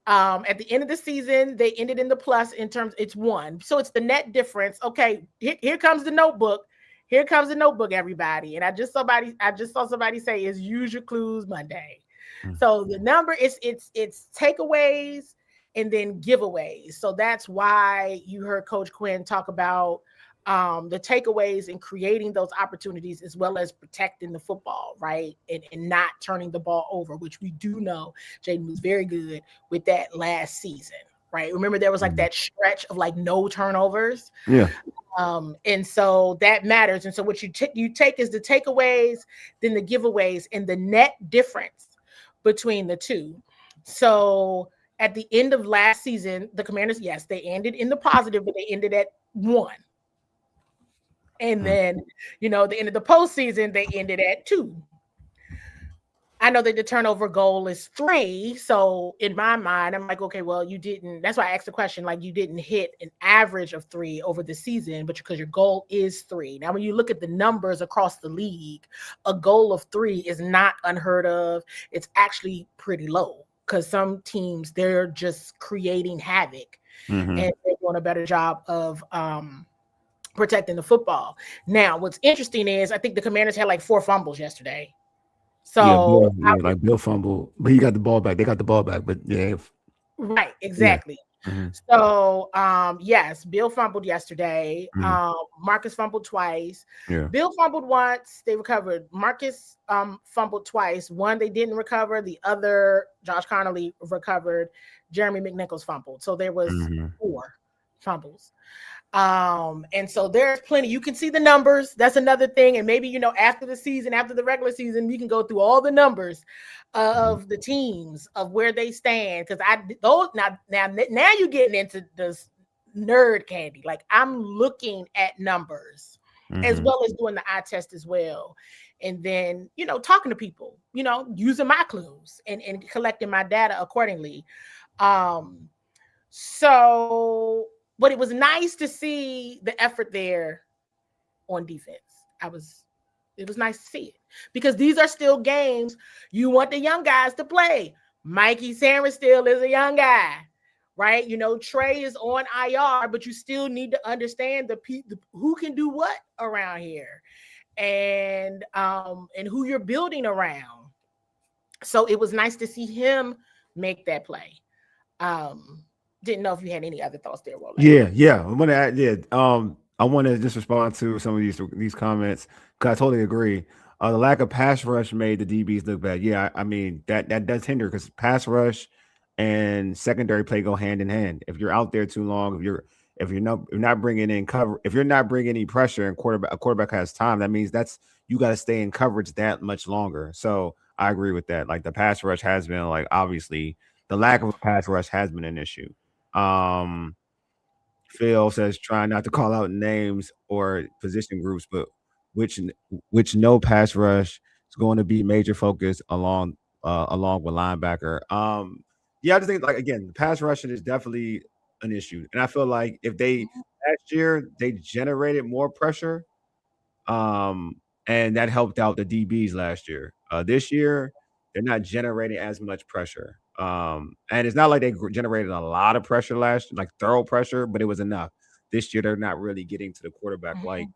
At the end of the season, they ended in the plus in terms, it's 1. So it's the net difference. Okay, here comes the notebook. Here comes the notebook, everybody. And I just saw somebody say is use your clues Monday. So the number is it's takeaways and then giveaways. So that's why you heard Coach Quinn talk about the takeaways and creating those opportunities, as well as protecting the football, right? And not turning the ball over, which we do know Jaden was very good with that last season, right? Remember there was like that stretch of like no turnovers. Yeah. And so that matters. And so what you take is the takeaways, then the giveaways, and the net difference between the two. So at the end of last season, the Commanders, yes, they ended in the positive, but they ended at 1. And then, the end of the postseason, they ended at 2. I know that the turnover goal is 3. So in my mind, I'm like, okay, well, that's why I asked the question, like you didn't hit an average of 3 over the season, but because your goal is 3. Now, when you look at the numbers across the league, a goal of 3 is not unheard of. It's actually pretty low because some teams, they're just creating havoc and they're doing a better job of, protecting the football. Now, what's interesting is I think the Commanders had like 4 fumbles yesterday. So like Bill fumbled, but he got the ball back. They got the ball back, but yeah. Right, exactly. Mm-hmm. So, yes, Bill fumbled yesterday. Mhm. Marcus fumbled twice. Yeah. Bill fumbled once. They recovered. Marcus fumbled twice. One they didn't recover. The other, Josh Connolly, recovered. Jeremy McNichols fumbled. So there was Mhm. 4 fumbles. And so there's plenty. You can see the numbers. That's another thing. And maybe, after the season, after the regular season, we can go through all the numbers of the teams, of where they stand. Because now you're getting into this nerd candy. Like, I'm looking at numbers as Mhm. well as doing the eye test as well. And then, talking to people, using my clues and collecting my data accordingly. So, but it was nice to see the effort there on defense. It was nice to see it, because these are still games you want the young guys to play. Mikey Sanders still is a young guy, right? Trey is on IR, but you still need to understand the who can do what around here, and who you're building around. So it was nice to see him make that play. Didn't know if you had any other thoughts there, Wole. Yeah. I want to add. Yeah. I want to just respond to some of these comments, because I totally agree. The lack of pass rush made the DBs look bad. Yeah, I mean that does hinder, because pass rush and secondary play go hand in hand. If you're out there too long, if you're not bringing in cover, if you're not bringing any pressure, and a quarterback has time, that means you got to stay in coverage that much longer. So I agree with that. Like, the pass rush has been, like, obviously the lack of a pass rush has been an issue. Phil says, trying not to call out names or position groups, but which no pass rush is going to be major focus along with linebacker. Yeah, I just think, like, again, the pass rushing is definitely an issue, and I feel like if last year they generated more pressure, and that helped out the DBs last year. This year they're not generating as much pressure. And it's not like they generated a lot of pressure last, like thorough pressure, but it was enough. This year they're not really getting to the quarterback like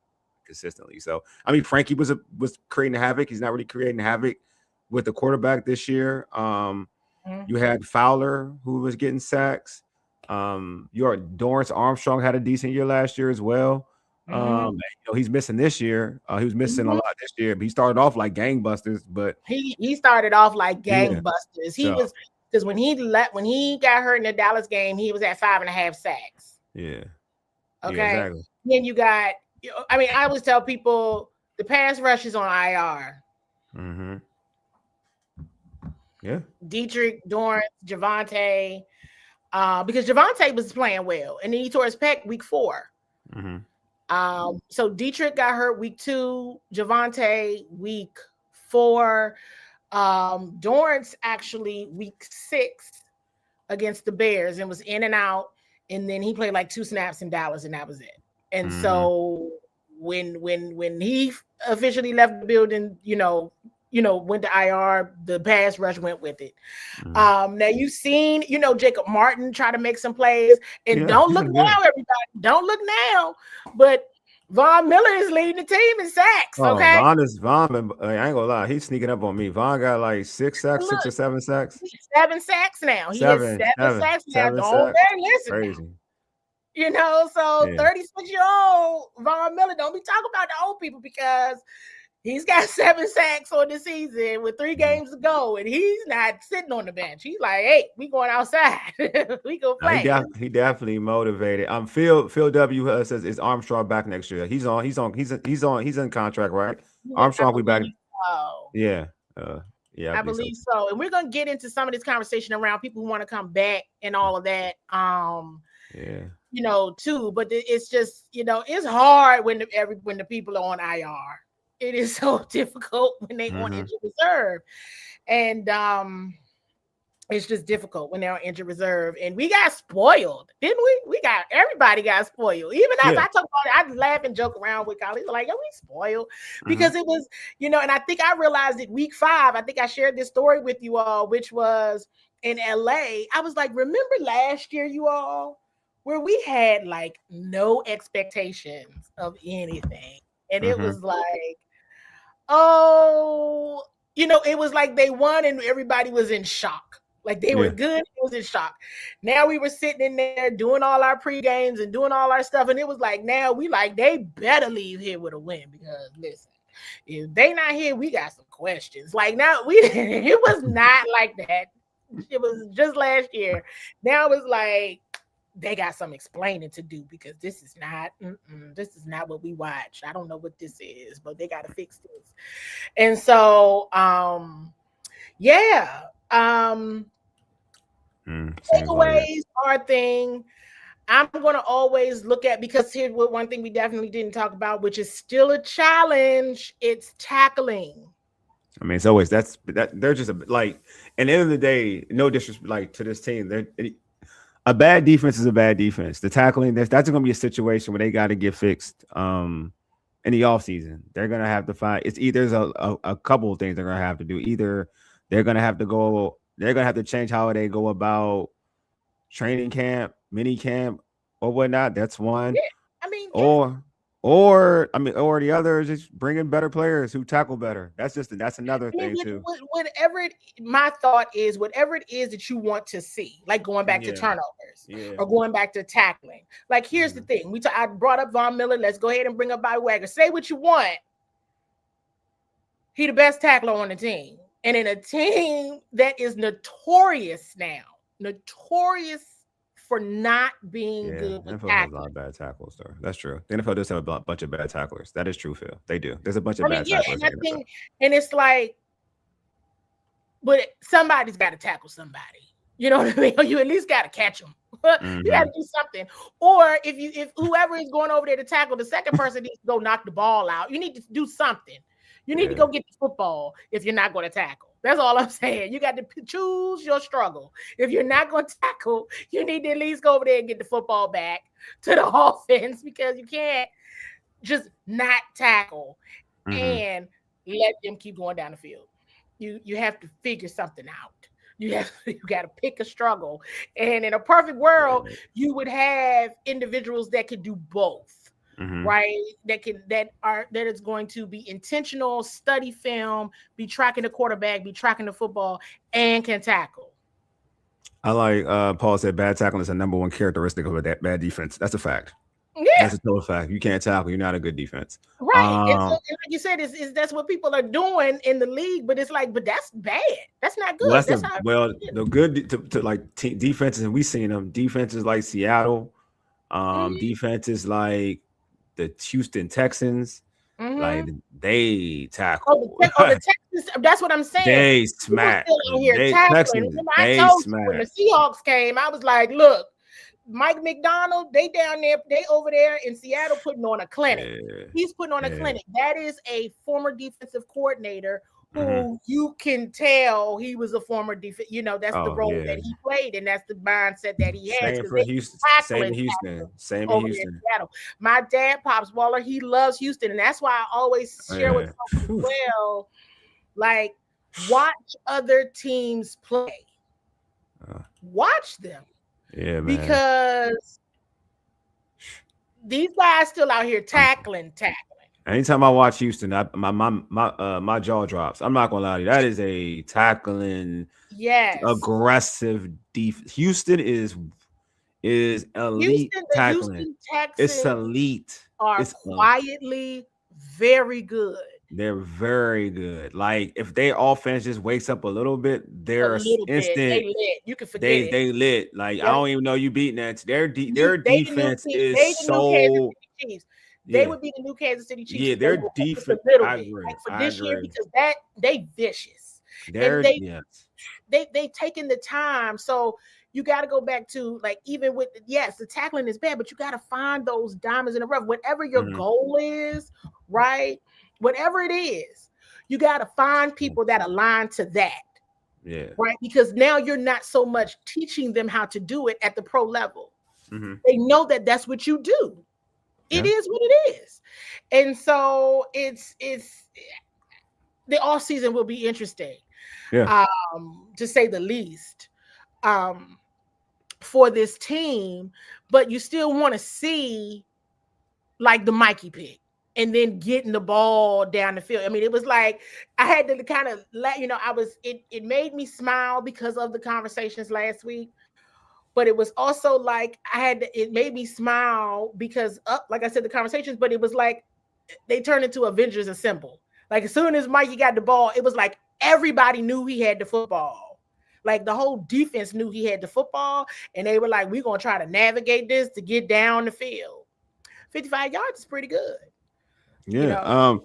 consistently. So I mean, Frankie was creating havoc. He's not really creating havoc with the quarterback this year. You had Fowler, who was getting sacks. Your Dorrance Armstrong had a decent year last year as well. He's missing this year. He was missing a lot this year, but he started off like gangbusters. But he started off like gangbusters. Yeah. He was, because when he got hurt in the Dallas game, he was at 5.5 sacks. Yeah. Okay. Yeah, exactly. Then you got, I always tell people the pass rush is on IR. Mm-hmm. Yeah. Dietrich, Dorrance, Javonte, because Javonte was playing well, and then he tore his pec week 4. Mm-hmm. So Dietrich got hurt week 2, Javonte week 4, Dorrance actually week 6 against the Bears and was in and out, and then he played like 2 snaps in Dallas, and that was it. And so when he officially left the building, went to IR, the pass rush went with it. Now you've seen, Jacob Martin try to make some plays, and don't look now, everybody. Don't look now, but Von Miller is leading the team in sacks. Okay, Von. I ain't gonna lie, he's sneaking up on me. Von got like 6 sacks, 6 or 7 sacks. 7 sacks now. He has 7 sacks now. Don't listen. Crazy. So 36-year-old Von Miller, don't be talking about the old people, because he's got 7 sacks on the season with 3 games to go, and he's not sitting on the bench. He's like, "Hey, we going outside. We go play." He definitely motivated. Phil W says, "Is Armstrong back next year?" He's in contract, right? Armstrong will be back. Yeah. I believe so. And we're gonna get into some of this conversation around people who want to come back and all of that. Too. But it's just, it's hard when the people are on IR. It is so difficult when they on injured reserve, and it's just difficult when they're on injured reserve. And we got spoiled, didn't we? Everybody got spoiled. Even as I talk about it, I laugh and joke around with colleagues like, "Yo, we spoiled," because it was, and I think I realized it week 5. I think I shared this story with you all, which was in LA. I was like, remember last year, you all, where we had like no expectations of anything, and it was like, it was like they won and everybody was in shock. Like they were good. It was in shock. Now we were sitting in there doing all our pre-games and doing all our stuff. And it was like, now we like, they better leave here with a win because listen, if they not here, we got some questions. Like now it was not like that. It was just last year. Now it's like they got some explaining to do because this is not what we watched. I don't know what this is, but they got to fix this. And so, takeaways are a thing. I'm going to always look at, because here's one thing we definitely didn't talk about, which is still a challenge. It's tackling. I mean, it's always they're just like, at the end of the day, no disrespect like to this team. A bad defense is a bad defense. The tackling, that's going to be a situation where they got to get fixed. In the offseason, they're going to have to find. It's either there's a couple of things they're going to have to do. Either they're going to have to change how they go about training camp, mini camp, or whatnot. That's one. Yeah, I mean, or the other is just bringing better players who tackle better. That's another thing too. My thought is whatever it is that you want to see, like going back to turnovers or going back to tackling. Like here's the thing: I brought up Von Miller. Let's go ahead and bring up Bobby Wagner. Say what you want. He the best tackler on the team, and in a team that is notorious for not being good with NFL has a lot of bad tackles, though. That's true. The NFL does have a bunch of bad tacklers. That is true, Phil. They do. There's a bunch of bad tacklers. And it's like, but somebody's got to tackle somebody. You know what I mean? You at least got to catch them. You got to do something. Or if whoever is going over there to tackle, the second person needs to go knock the ball out. You need to do something. You need to go get the football if you're not going to tackle. That's all I'm saying. You got to choose your struggle. If you're not going to tackle, you need to at least go over there and get the football back to the offense, because you can't just not tackle and let them keep going down the field. You have to figure something out. You got to pick a struggle. And in a perfect world, you would have individuals that could do both. Right, that is going to be intentional, study film, be tracking the quarterback, be tracking the football, and can tackle. I like Paul said, bad tackling is a number one characteristic of a bad defense. That's a fact. Yeah, that's a total fact. You can't tackle, you're not a good defense. Right, and like you said, is that's what people are doing in the league, but it's like, but that's bad. That's not good. The good to like defenses, and we've seen them. Defenses like Seattle, defenses like the Houston Texans, like they tackle. The Texans, that's what I'm saying. They smack. Texans, I told you when the Seahawks came, I was like, look, Mike McDonald, they down there, they over there in Seattle putting on a clinic. He's putting on a clinic. That is a former defensive coordinator who you can tell he was a former defense. You know, that's the role that he played, and that's the mindset that he has. Same for Houston. Same in Houston. Same in Houston. My dad, Pops Waller, he loves Houston, and that's why I always share with folks as well. Like, watch other teams play. Watch them. Yeah, man. Because these guys still out here tackling. Anytime I watch Houston, my jaw drops. I'm not gonna lie to you. That is a tackling, aggressive defense. Houston is elite tackling. It's elite. It's quietly very good. They're very good. Like if their offense just wakes up a little bit, they're instant. They lit. You can forget they lit. Like I don't even know you beating that. Their defense is so. They would be the new Kansas City Chiefs. Yeah, their defense. I agree. Like for this year, because they vicious. They've taken the time. So you got to go back to, like, even with the tackling is bad, but you got to find those diamonds in the rough. Whatever your goal is, right? Whatever it is, you got to find people that align to that. Yeah. Right. Because now you're not so much teaching them how to do it at the pro level. They know that that's what you do. It is what it is. And so it's the off season will be interesting, to say the least, for this team. But you still want to see like the Mikey pick. and then getting the ball down the field. I mean, it was like I had to kind of let it made me smile because of the conversations last week. But it was also like it made me smile because like I said, the conversations, but it was like they turned into Avengers Assemble. Like as soon as Mikey got the ball, it was like everybody knew he had the football. Like the whole defense knew he had the football, and they were like, we're going to try to navigate this to get down the field. 55 yards is pretty good. Yeah.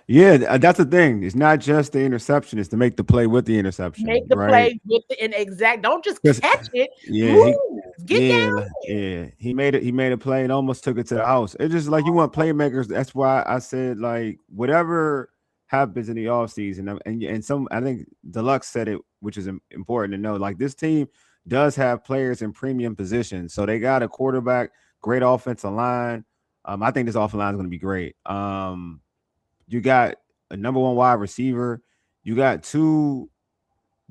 Yeah, that's the thing. It's not just the interception; it's to make the play with the interception. Make the play with the exact. Don't just catch it. Yeah, move, get down. Yeah, he made it. He made a play and almost took it to the house. It's just like you want playmakers. That's why I said like whatever happens in the offseason, and some I think Deluxe said it, which is important to know. Like this team does have players in premium positions, so they got a quarterback, great offensive line. I think this offensive line is going to be great. You got a number one wide receiver. You got two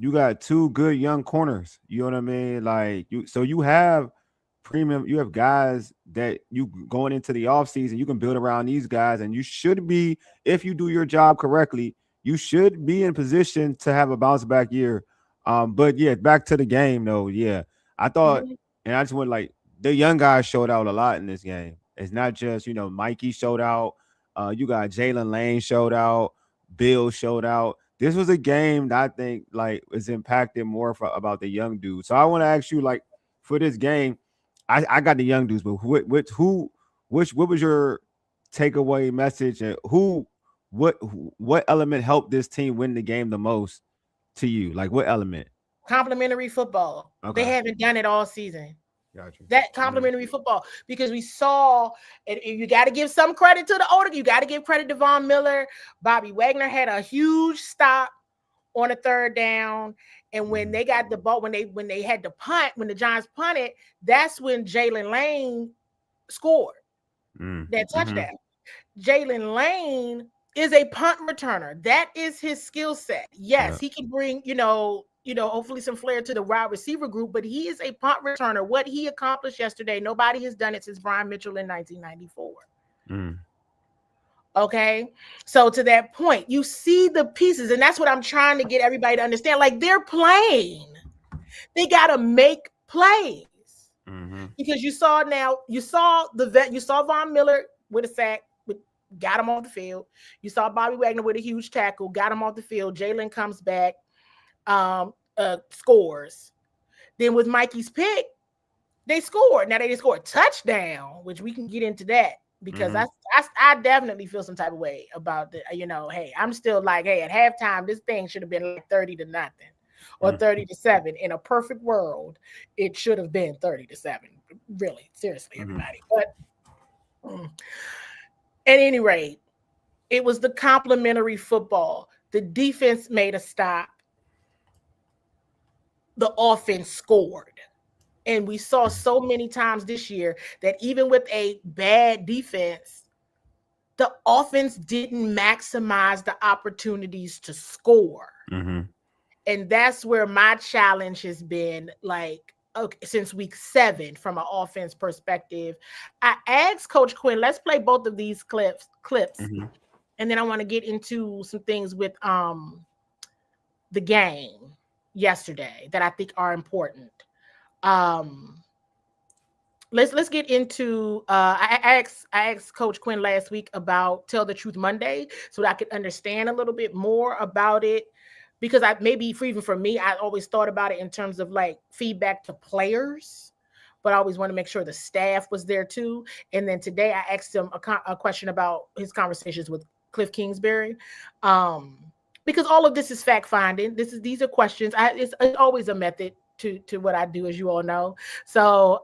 good young corners. You know what I mean? Like you have premium, you have guys that you going into the offseason, you can build around these guys, and you should be, if you do your job correctly, you should be in position to have a bounce back year. But yeah, back to the game though. Yeah. I thought, and I just went like the young guys showed out a lot in this game. It's not just, Mikey showed out. You got Jaylin Lane showed out, Bill showed out. This was a game that I think like is impacted more about the young dudes. So I want to ask you, like, for this game, I got the young dudes, but what was your takeaway message, and what element helped this team win the game the most to you? Like what element? Complimentary football. Okay. They haven't done it all season. Gotcha. That complimentary football, because we saw, and you got to give some credit to the older. You got to give credit to Von Miller. Bobby Wagner had a huge stop on a third down, and when they got the ball, when they had to punt, when the Giants punted, that's when Jaylin Lane scored that touchdown. Jaylin Lane is a punt returner. That is his skill set. Yes, he can bring, hopefully some flair to the wide receiver group, but he is a punt returner. What he accomplished yesterday, nobody has done it since Brian Mitchell in 1994. Okay. So to that point, you see the pieces, and that's what I'm trying to get everybody to understand. Like they're playing. They got to make plays. Because you saw Von Miller with a sack, got him off the field. You saw Bobby Wagner with a huge tackle, got him off the field. Jaylin comes back, scores. Then with Mikey's pick, they scored. Now they didn't score a touchdown, which we can get into that because I definitely feel some type of way about the, hey, I'm still like, hey, at halftime, this thing should have been like 30-0 or 30-7. In a perfect world, it should have been 30-7. Really, seriously, everybody. But at any rate, it was the complimentary football. The defense made a stop. The offense scored. And we saw so many times this year that even with a bad defense, the offense didn't maximize the opportunities to score. And that's where my challenge has been, like, since week 7 from an offense perspective. I asked Coach Quinn, let's play both of these clips. And then I want to get into some things with the game yesterday that I think are important. Let's get into I asked Coach Quinn last week about Tell the Truth Monday so that I could understand a little bit more about it, because even for me, I always thought about it in terms of like feedback to players, but I always want to make sure the staff was there too. And then today I asked him a question about his conversations with Cliff Kingsbury, because all of this is fact finding. These are questions. It's always a method to what I do, as you all know. So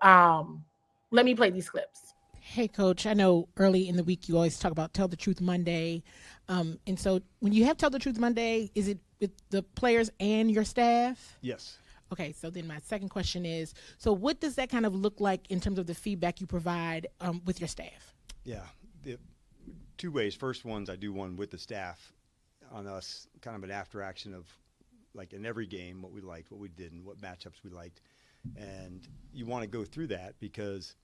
let me play these clips. Hey, Coach, I know early in the week you always talk about Tell the Truth Monday. And so when you have Tell the Truth Monday, is it with the players and your staff? Yes. Okay, so then my second question is, so what does that kind of look like in terms of the feedback you provide with your staff? Yeah, two ways. First one's I do one with the staff on us, kind of an after action of, like in every game, what we liked, what we didn't, what matchups we liked. And you want to go through that because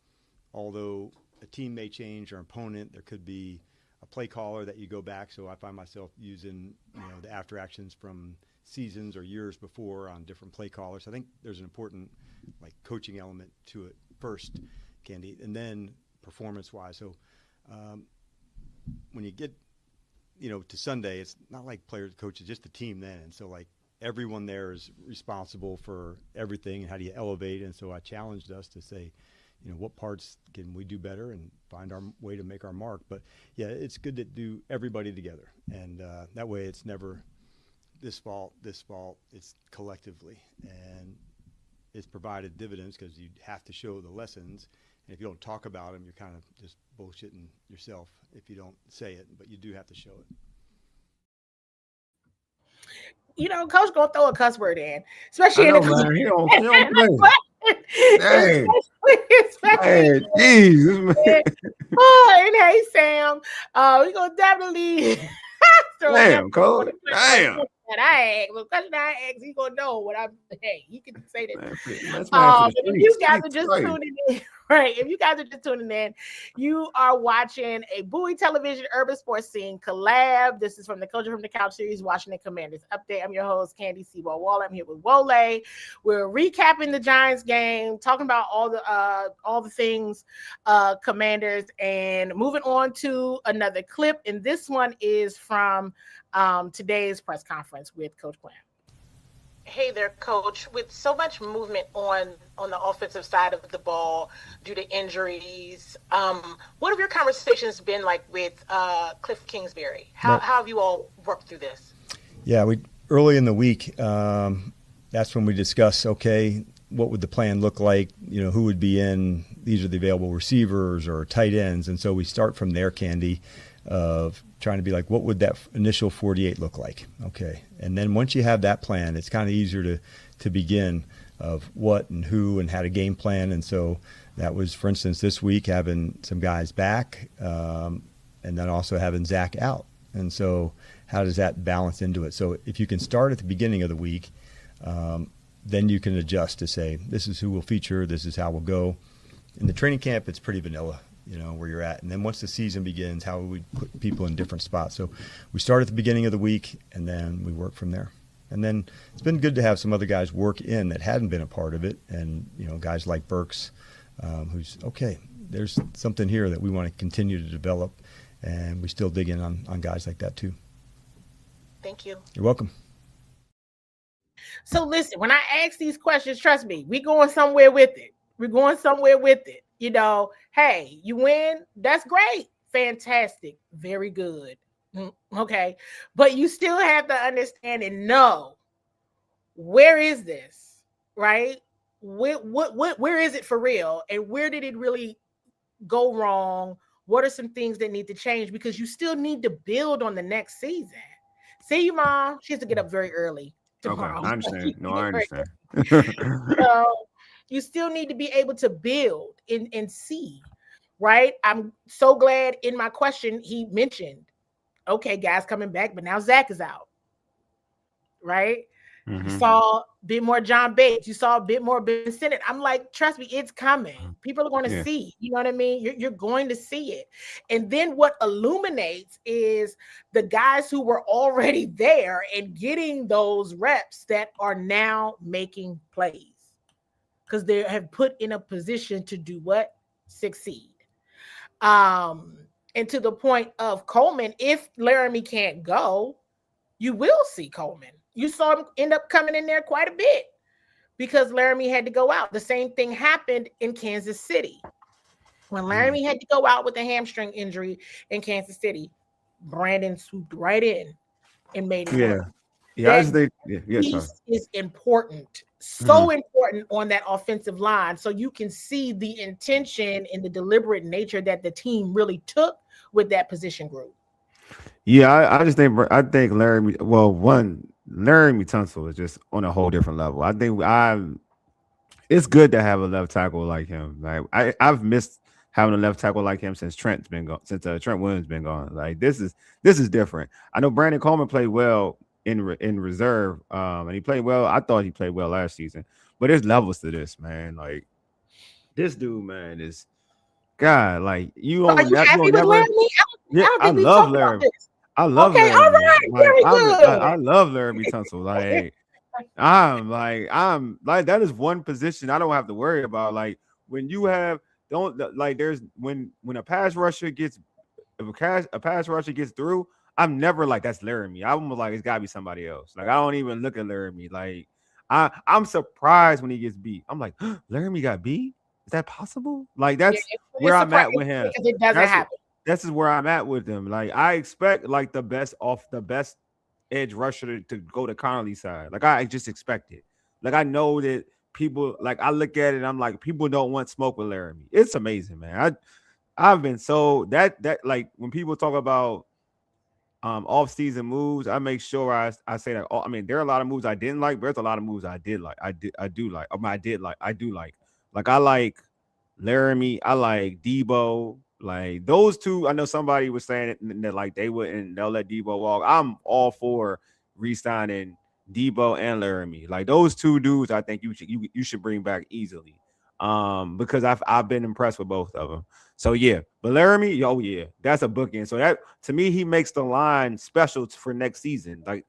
although a team may change or opponent, there could be play caller that you go back. So I find myself using, the after actions from seasons or years before on different play callers. I think there's an important coaching element to it first, Candi, and then performance-wise. So when you get, to Sunday, it's not like players, coaches, just the team then. And so everyone there is responsible for everything, and how do you elevate? And so I challenged us to say, what parts can we do better and find our way to make our mark. But yeah, it's good to do everybody together, and that way it's never this fault, it's collectively, and it's provided dividends because you have to show the lessons, and if you don't talk about them, you're kind of just bullshitting yourself if you don't say it, but you do have to show it. Coach gonna throw a cuss word in, especially I know, man. He don't play. Hey, especially jeez. and hey, Sam, we gonna definitely Damn, Coach. Damn. Question I ask, he gonna know what I'm. Hey, you can say that. If you guys are just tuning in, right? If you guys are just tuning in, you are watching a Bowie Television Urban Sports Scene collab. This is from the Culture from the Couch series, Washington Commanders Update. I'm your host, CWall Waller. I'm here with Wole. We're recapping the Giants game, talking about all the things Commanders, and moving on to another clip. And this one is from today's press conference with Coach Clam. Hey there, Coach. With so much movement on the offensive side of the ball due to injuries, what have your conversations been like with Cliff Kingsbury? How have you all worked through this? Yeah, we early in the week, that's when we discuss, okay, what would the plan look like? Who would be in? These are the available receivers or tight ends. And so we start from there, Candi, of trying to be what would that initial 48 look like? Okay. And then once you have that plan, it's kind of easier to begin of what and who and how to game plan. And so that was, for instance, this week having some guys back, and then also having Zach out. And so how does that balance into it? So if you can start at the beginning of the week, then you can adjust to say, this is who will feature, this is how we'll go. In the training camp, it's pretty vanilla, where you're at. And then once the season begins, how we put people in different spots. So we start at the beginning of the week, and then we work from there. And then it's been good to have some other guys work in that hadn't been a part of it. And, guys like Burks, who's, okay, there's something here that we want to continue to develop. And we still dig in on guys like that too. Thank you. You're welcome. So listen, when I ask these questions, trust me, we're going somewhere with it. Hey, you win, that's great, fantastic, very good. Okay, but you still have to understand and know, where is this, right? Where is it for real, and where did it really go wrong? What are some things that need to change? Because you still need to build on the next season. See, your mom, she has to get up very early tomorrow. Okay, I understand. No, I understand. You still need to be able to build and see, right? I'm so glad in my question he mentioned, okay, guys coming back, but now Zach is out, right? Mm-hmm. You saw a bit more John Bates. You saw a bit more Ben Sinnott. I'm like, trust me, it's coming. People are going to see. You know what I mean? You're going to see it. And then what illuminates is the guys who were already there and getting those reps that are now making plays, because they have put in a position to do what? Succeed. And to the point of Coleman, if Laramie can't go, you will see Coleman. You saw him end up coming in there quite a bit because Laramie had to go out. The same thing happened in Kansas City. When Laramie had to go out with a hamstring injury in Kansas City, Brandon swooped right in and made it work. That piece is important. So important on that offensive line. So you can see the intention and the deliberate nature that the team really took with that position group. Yeah, I think Laramie. Well, Laramie Tunsil is just on a whole different level. I think it's good to have a left tackle like him. Like I've missed having a left tackle like him since Trent's been gone, since Trent Williams been gone. Like this is different. I know Brandon Coleman played well in reserve, and he played well. I thought he played well last season, but there's levels to this, man. Like this dude, man, is God. Like you. Are you happy with Laramie? I don't think we talked about this. I love Okay, all Laramie. right, Like, very good. I love Laramie Tunsil. I'm like that is one position I don't have to worry about. Like when you have there's when a pass rusher gets a pass rusher gets through, I'm never like that's Laramie. I'm like it's gotta be somebody else. Like I don't even look at Laramie. Like I'm surprised when he gets beat. I'm like Laramie got beat. Is that possible? Like Yeah, that's where I'm at with him. because it doesn't That's happen. this is where I'm at with him. Like I expect like the best edge rusher to go to Connolly's side. Like I just expect it. Like I know that people like I look at it and I'm like people don't want smoke with Laramie. It's amazing, man. I've been so that like when people talk about off season moves, I make sure I say that. I mean, there are a lot of moves I didn't like, but there's a lot of moves I did like. I do like. I do like. Like I like Laramie. I like Debo. Like those two. I know somebody was saying that like they'll let Debo walk. I'm all for re-signing Debo and Laramie. Like those two dudes, I think you should bring back easily. Because I've been impressed with both of them. So yeah, but Laramie, oh yeah, that's a bookend. So that to me, he makes the line special for next season. Like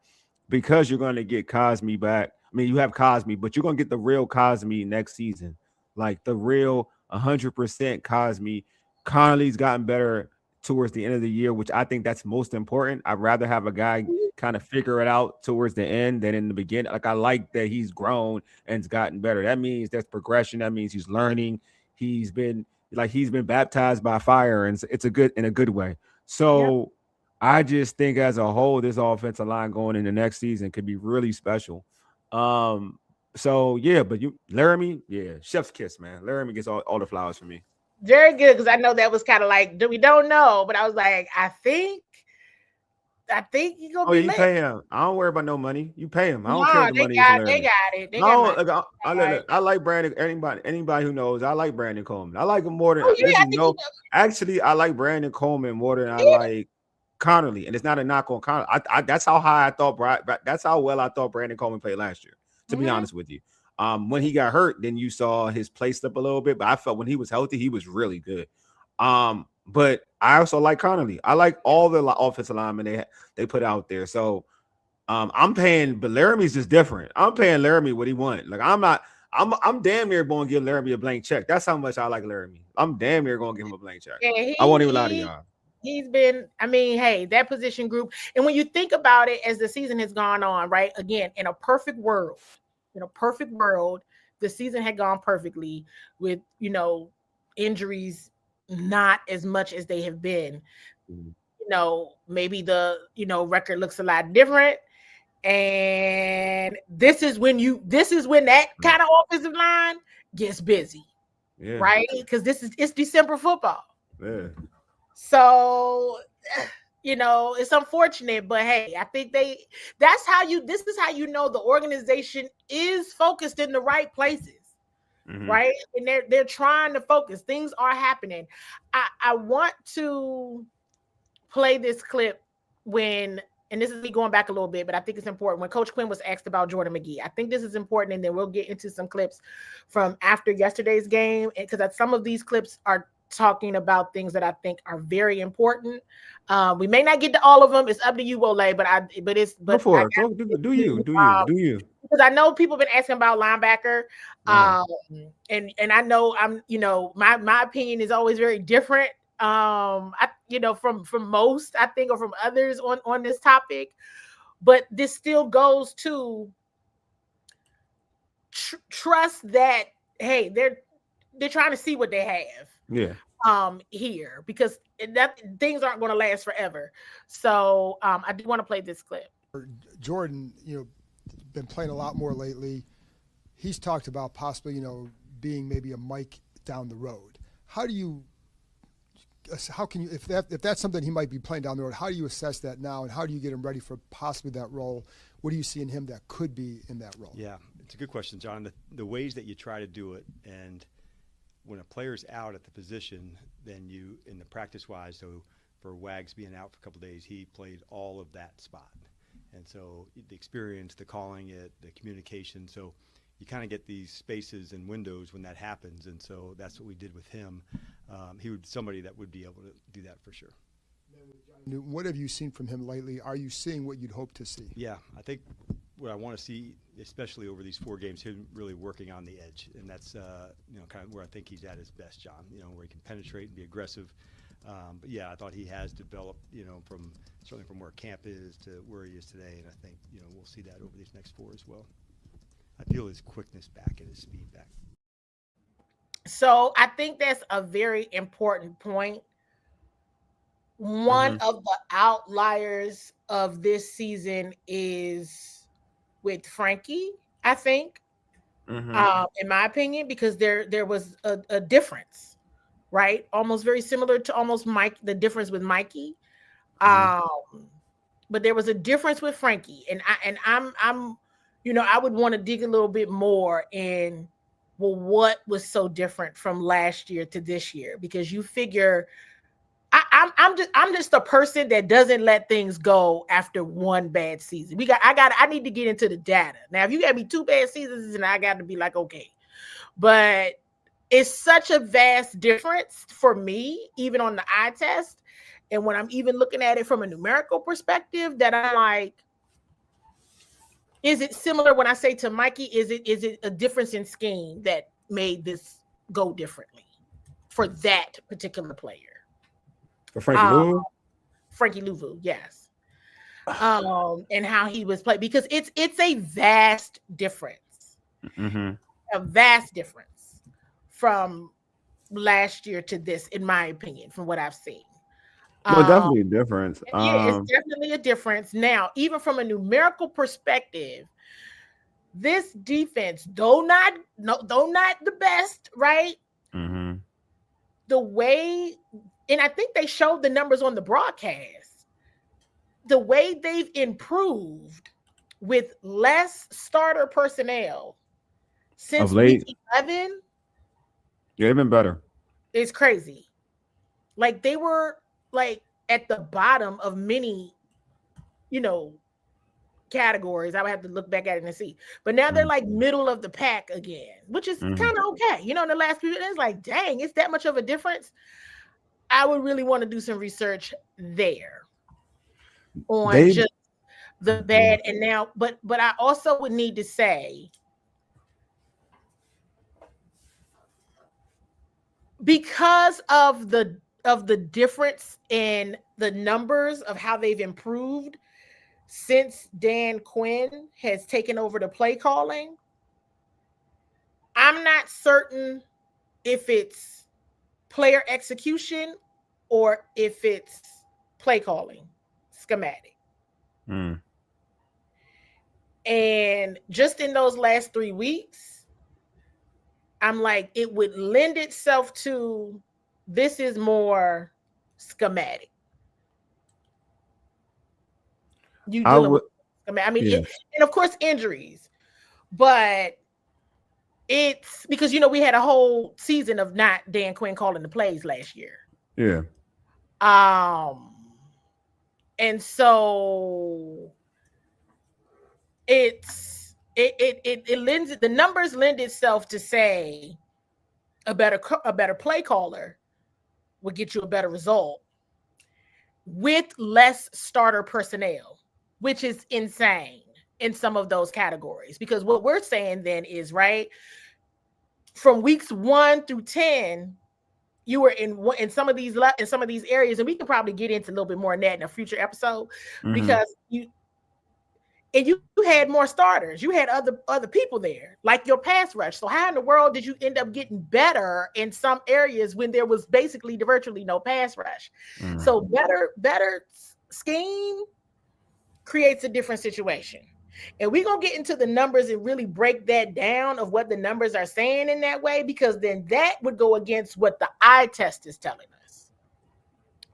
because you're going to get Cosme back. I mean, you have Cosme, but you're going to get the real Cosme next season. Like the real 100% Cosme. Connolly's gotten better towards the end of the year, which I think that's most important. I'd rather have a guy kind of figure it out towards the end than in the beginning. Like I like that he's grown and's gotten better. That means there's progression. That means he's learning. He's been baptized by fire, and it's a good way. So I just think as a whole, this offensive line going into next season could be really special. So yeah, but Laramie, yeah, chef's kiss, man. Laramie gets all the flowers for me. Very good, because I know that was kind of like we don't know, but I was like, I think you're gonna be You lit. pay him. I don't worry about no money. You pay him. I don't No, care what the they money is. got it. They got money. I like Brandon. Anybody who knows, I like Brandon Coleman. I like him more than Oh, yeah, this I is think no. Actually, I like Brandon Coleman more than I Yeah. like Connolly, and it's not a knock on Connolly. That's how high I thought. That's how well I thought Brandon Coleman played last year. To be honest with you, when he got hurt, then you saw his play slip a little bit. But I felt when he was healthy, he was really good. But I also like Connolly. I like all the offensive linemen they put out there. So I'm paying, but Laramie's just different. I'm paying Laramie what he want. Like I'm damn near going to give Laramie a blank check. That's how much I like Laramie. I'm damn near going to give him a blank check. Yeah, I won't even lie to y'all. He's been, I mean, hey, that position group. And when you think about it, as the season has gone on, right? Again, in a perfect world, the season had gone perfectly with, injuries not as much as they have been. Maybe the, record looks a lot different. And this is when that kind of offensive line gets busy. Yeah. Right? Because it's December football. Yeah. So, it's unfortunate, but hey, I think this is how the organization is focused in the right places. Mm-hmm. Right? And they're trying to focus. Things are happening. I want to play this clip and this is me going back a little bit, but I think it's important. When Coach Quinn was asked about Jordan McGee, I think this is important, and then we'll get into some clips from after yesterday's game, because some of these clips are talking about things that I think are very important. We may not get to all of them. It's up to you, Wole, but go for it. Do you? Because I know people have been asking about linebacker, and I know my opinion is always very different. From most, I think, or from others on this topic, but this still goes to trust that, hey, they're trying to see what they have. Yeah. Here, because things aren't going to last forever. So I do want to play this clip. Jordan, been playing a lot more lately. He's talked about possibly, being maybe a Mike down the road. How can you, if that's something he might be playing down the road, how do you assess that now, and how do you get him ready for possibly that role? What do you see in him that could be in that role? Yeah, it's a good question, John. The ways that you try to do it, and when a player's out at the position, then you, in the practice-wise, so for Wags being out for a couple of days, he played all of that spot. And so the experience, the calling it, the communication, so you kind of get these spaces and windows when that happens, and so that's what we did with him. He would be somebody that would be able to do that for sure. Newton, what have you seen from him lately? Are you seeing what you'd hope to see? Yeah, I think what I want to see, especially over these 4 games, him really working on the edge, and that's kind of where I think he's at his best, John. Where he can penetrate and be aggressive. But yeah, I thought he has developed, certainly from where camp is to where he is today, and I think we'll see that over these next 4 as well. I feel his quickness back and his speed back. So I think that's a very important point. One of the outliers of this season is with Frankie, I think, in my opinion, because there was a difference, right? Almost very similar to the difference with Mikey. But there was a difference with Frankie, and I'm I would want to dig a little bit more in, well, what was so different from last year to this year? Because you figure I'm just a person that doesn't let things go after one bad season. I need to get into the data. Now, if you got me 2 bad seasons, and I got to be like, okay. But it's such a vast difference for me, even on the eye test. And when I'm even looking at it from a numerical perspective, that I'm like, is it similar when I say to Mikey, is it a difference in scheme that made this go differently for that particular player? For Frankie Louvu? Frankie Louvu, yes. And how he was played, because it's a vast difference. A vast difference from last year to this, in my opinion, from what I've seen. No, definitely a difference. Yeah, it's definitely a difference. Now, even from a numerical perspective, this defense, though not the best, right? The way, and I think they showed the numbers on the broadcast, the way they've improved with less starter personnel since week 11. Yeah, they've been better. It's crazy. Like, they were like at the bottom of many, categories. I would have to look back at it and see. But now they're like middle of the pack again, which is kind of okay. In the last few years, it's like, dang, it's that much of a difference. I would really want to do some research there on just the bad. And now, but I also would need to say, because of the difference in the numbers of how they've improved since Dan Quinn has taken over the play calling, I'm not certain if it's player execution or if it's play calling schematic. And just in those last 3 weeks, I'm like, it would lend itself to, this is more schematic. You dealing with schematic. I mean, and of course injuries, but it's because we had a whole season of not Dan Quinn calling the plays last year. Yeah. And so it lends, the numbers lend itself to say a better play caller would get you a better result with less starter personnel, which is insane in some of those categories. Because what we're saying then is, right, from weeks 1 through 10, you were in some of these areas, and we can probably get into a little bit more on that in a future episode, because you had more starters. You had other people there, like your pass rush. So how in the world did you end up getting better in some areas when there was basically virtually no pass rush? So better scheme creates a different situation. And we're going to get into the numbers and really break that down of what the numbers are saying in that way, because then that would go against what the eye test is telling us.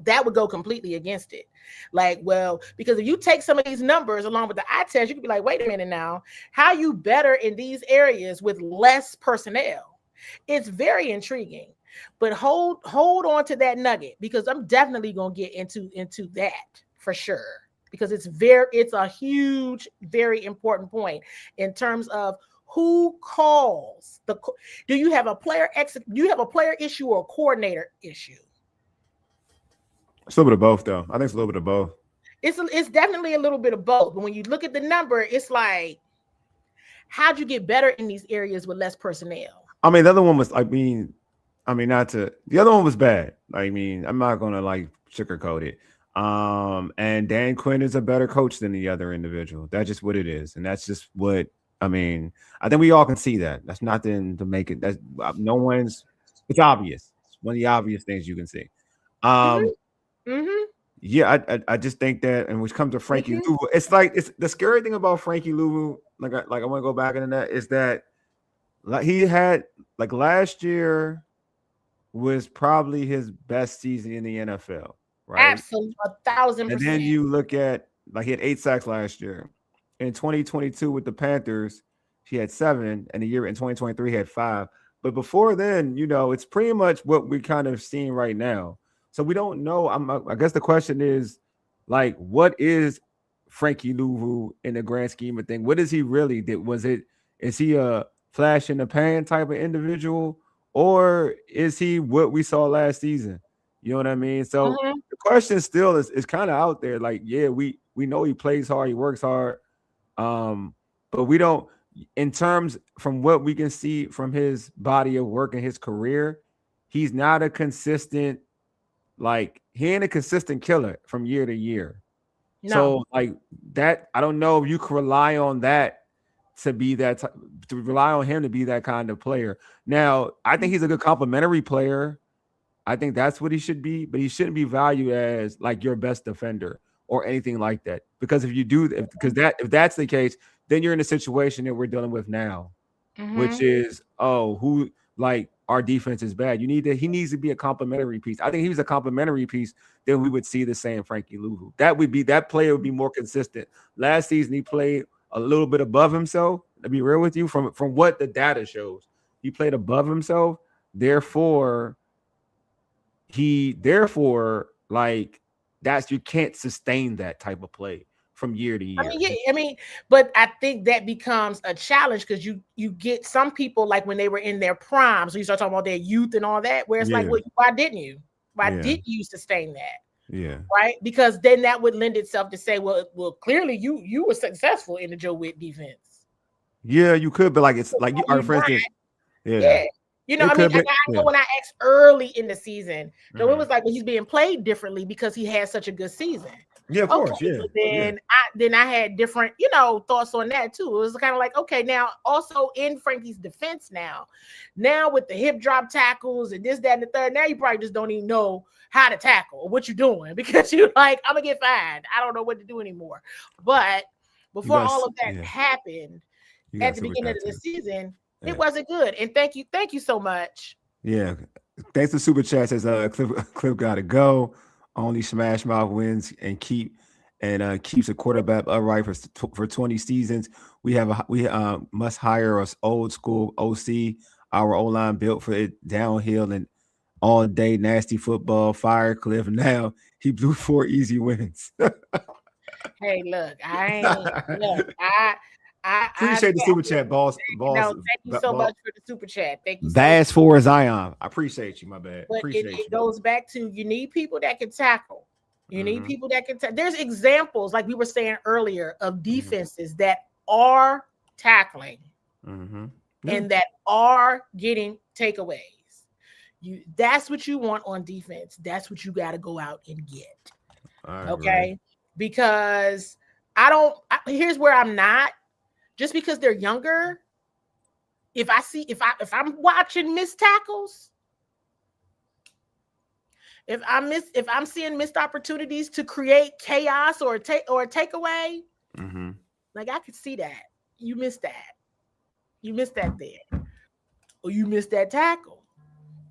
That would go completely against it. Like, well, because if you take some of these numbers along with the eye test, you could be like, wait a minute now, how you better in these areas with less personnel? It's very intriguing, but hold on to that nugget, because I'm definitely going to get into that for sure. Because it's a huge, very important point in terms of who calls do you have a player issue or a coordinator issue? It's a little bit of both, though. I think it's a little bit of both. It's definitely a little bit of both. But when you look at the number, it's like, how'd you get better in these areas with less personnel? I mean, the other one was, the other one was bad. I mean, I'm not gonna like sugarcoat it. And Dan Quinn is a better coach than the other individual. That's just what it is, and that's just what I mean. I think we all can see that. That's nothing to make it. That's no one's. It's obvious. It's one of the obvious things you can see. Yeah, I just think that, and which comes to Frankie Louvu, it's the scary thing about Frankie Louvu. Like I want to go back into that is that like he had like last year was probably his best season in the NFL, right? Absolutely, 1,000%. And then you look at like he had 8 sacks last year. In 2022 with the Panthers, he had 7, and the year in 2023 he had 5. But before then, it's pretty much what we're kind of seeing right now. So we don't know. I guess the question is, like, what is Frankie Louvu in the grand scheme of things? What is he really? Is he a flash in the pan type of individual, or is he what we saw last season? You know what I mean? So the question still is kind of out there. Like, yeah, we know he plays hard, he works hard, but we don't. In terms from what we can see from his body of work and his career, he's not a consistent. Like, he ain't a consistent killer from year to year. No. So like that, I don't know if you can rely on that to be that to rely on him to be that kind of player. Now, I think he's a good complementary player. I think that's what he should be, but he shouldn't be valued as like your best defender or anything like that. Because if that's the case, then you're in a situation that we're dealing with now, which is our defense is bad. He needs to be a complementary piece. I think he was a complementary piece, then we would see the same Frankie Louvu. That player would be more consistent. Last season he played a little bit above himself. To be real with you, from what the data shows, he played above himself. Therefore, like that's you can't sustain that type of play from year to year. But I think that becomes a challenge because you get some people like when they were in their prime. So you start talking about their youth and all that, where it's like, well, why didn't you? Why didn't you sustain that? Yeah. Right. Because then that would lend itself to say, well, clearly you were successful in the Joe Witt defense. Yeah, you could, but like it's like you are, for instance. Yeah. I know when I asked early in the season, so it was like, well, he's being played differently because he had such a good season. Yeah, of course. Yeah. Then I had different, thoughts on that too. It was kind of like, okay, now also in Frankie's defense now with the hip drop tackles and this, that, and the third, now you probably just don't even know how to tackle or what you're doing because you're like, I'm gonna get fined. I don't know what to do anymore. But before all of that happened at the beginning of the season, it wasn't good. And thank you so much. Yeah, thanks to Super Chat says Cliff got to go. Only Smash Mouth wins and keeps a quarterback upright for 20 seasons. We must hire us old school OC. Our O-line built for it downhill and all day nasty football. Fire Cliff. Now he blew 4 easy wins. Hey, look, I appreciate the super chat, boss. Thank you so much for the super chat. Thank you. That's for Zion. I appreciate you. My bad. But it goes back to you need people that can tackle. You need people that can. There's examples like we were saying earlier of defenses that are tackling and that are getting takeaways. That's what you want on defense. That's what you got to go out and get. Okay, because here's where I'm not. Just because they're younger, if I'm watching missed tackles, if I'm seeing missed opportunities to create chaos or a takeaway, like I could see that. You missed that. You missed that there. Or you missed that tackle.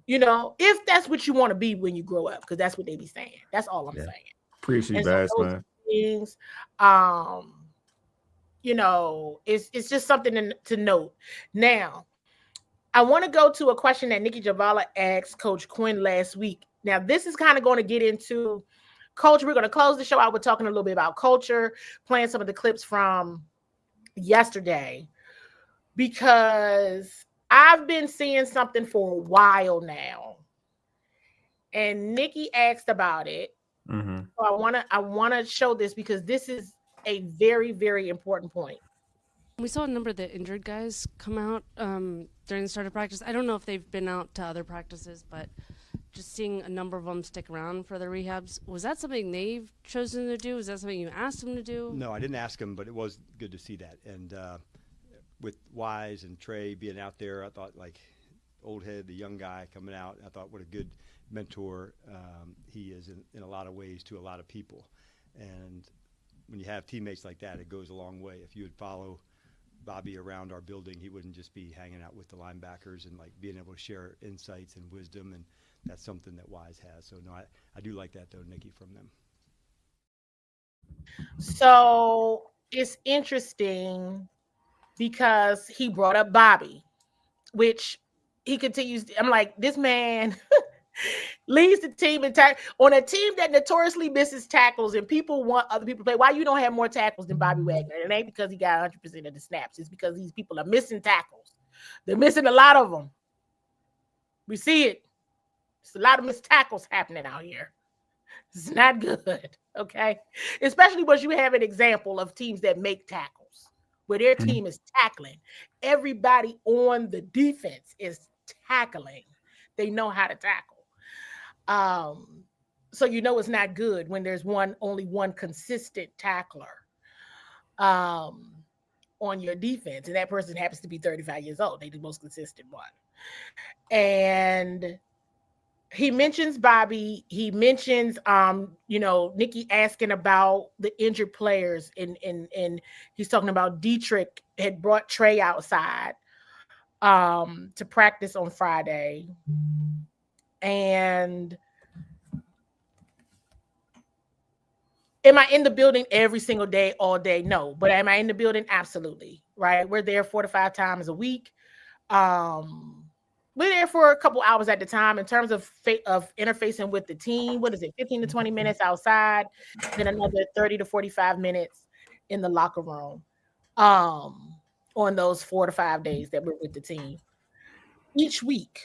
If that's what you want to be when you grow up, because that's what they be saying. That's all I'm saying. Appreciate that, man. Things, it's just something to note. Now, I want to go to a question that Nikki Javala asked Coach Quinn last week. Now, this is kind of going to get into culture. We're going to close the show out with talking a little bit about culture, playing some of the clips from yesterday, because I've been seeing something for a while now. And Nikki asked about it. So I wanna show this because this is a very, very important point. We saw a number of the injured guys come out during the start of practice. I don't know if they've been out to other practices, but just seeing a number of them stick around for their rehabs, was that something they've chosen to do? Was that something you asked them to do? No, I didn't ask them, but it was good to see that. And with Wise and Trey being out there, I thought, like, old head, the young guy coming out, I thought what a good mentor he is in a lot of ways to a lot of people. And when you have teammates like that, it goes a long way. If you would follow Bobby around our building, he wouldn't just be hanging out with the linebackers and, like, being able to share insights and wisdom, and that's something that Wise has. So, no, I do like that, though, Nikki, from them. So it's interesting because he brought up Bobby, which he continues. I'm like, this man leads the team in on a team that notoriously misses tackles, and people want other people to play. Why you don't have more tackles than Bobby Wagner? It ain't because he got 100% of the snaps. It's because these people are missing tackles. They're missing a lot of them. We see it. There's a lot of missed tackles happening out here. It's not good, okay? Especially when you have an example of teams that make tackles, where their team is tackling. Everybody on the defense is tackling. They know how to tackle. So you know it's not good when there's only one consistent tackler on your defense, and that person happens to be 35 years old. They're the most consistent one. And he mentions Bobby. He mentions, Nikki asking about the injured players, and he's talking about Dietrich had brought Trey outside to practice on Friday. And am I in the building every single day, all day? No. But am I in the building? Absolutely. Right. We're there 4 to 5 times a week. We're there for a couple hours at the time in terms of interfacing with the team. What is it? 15 to 20 minutes outside, then another 30 to 45 minutes in the locker room on those 4 to 5 days that we're with the team each week.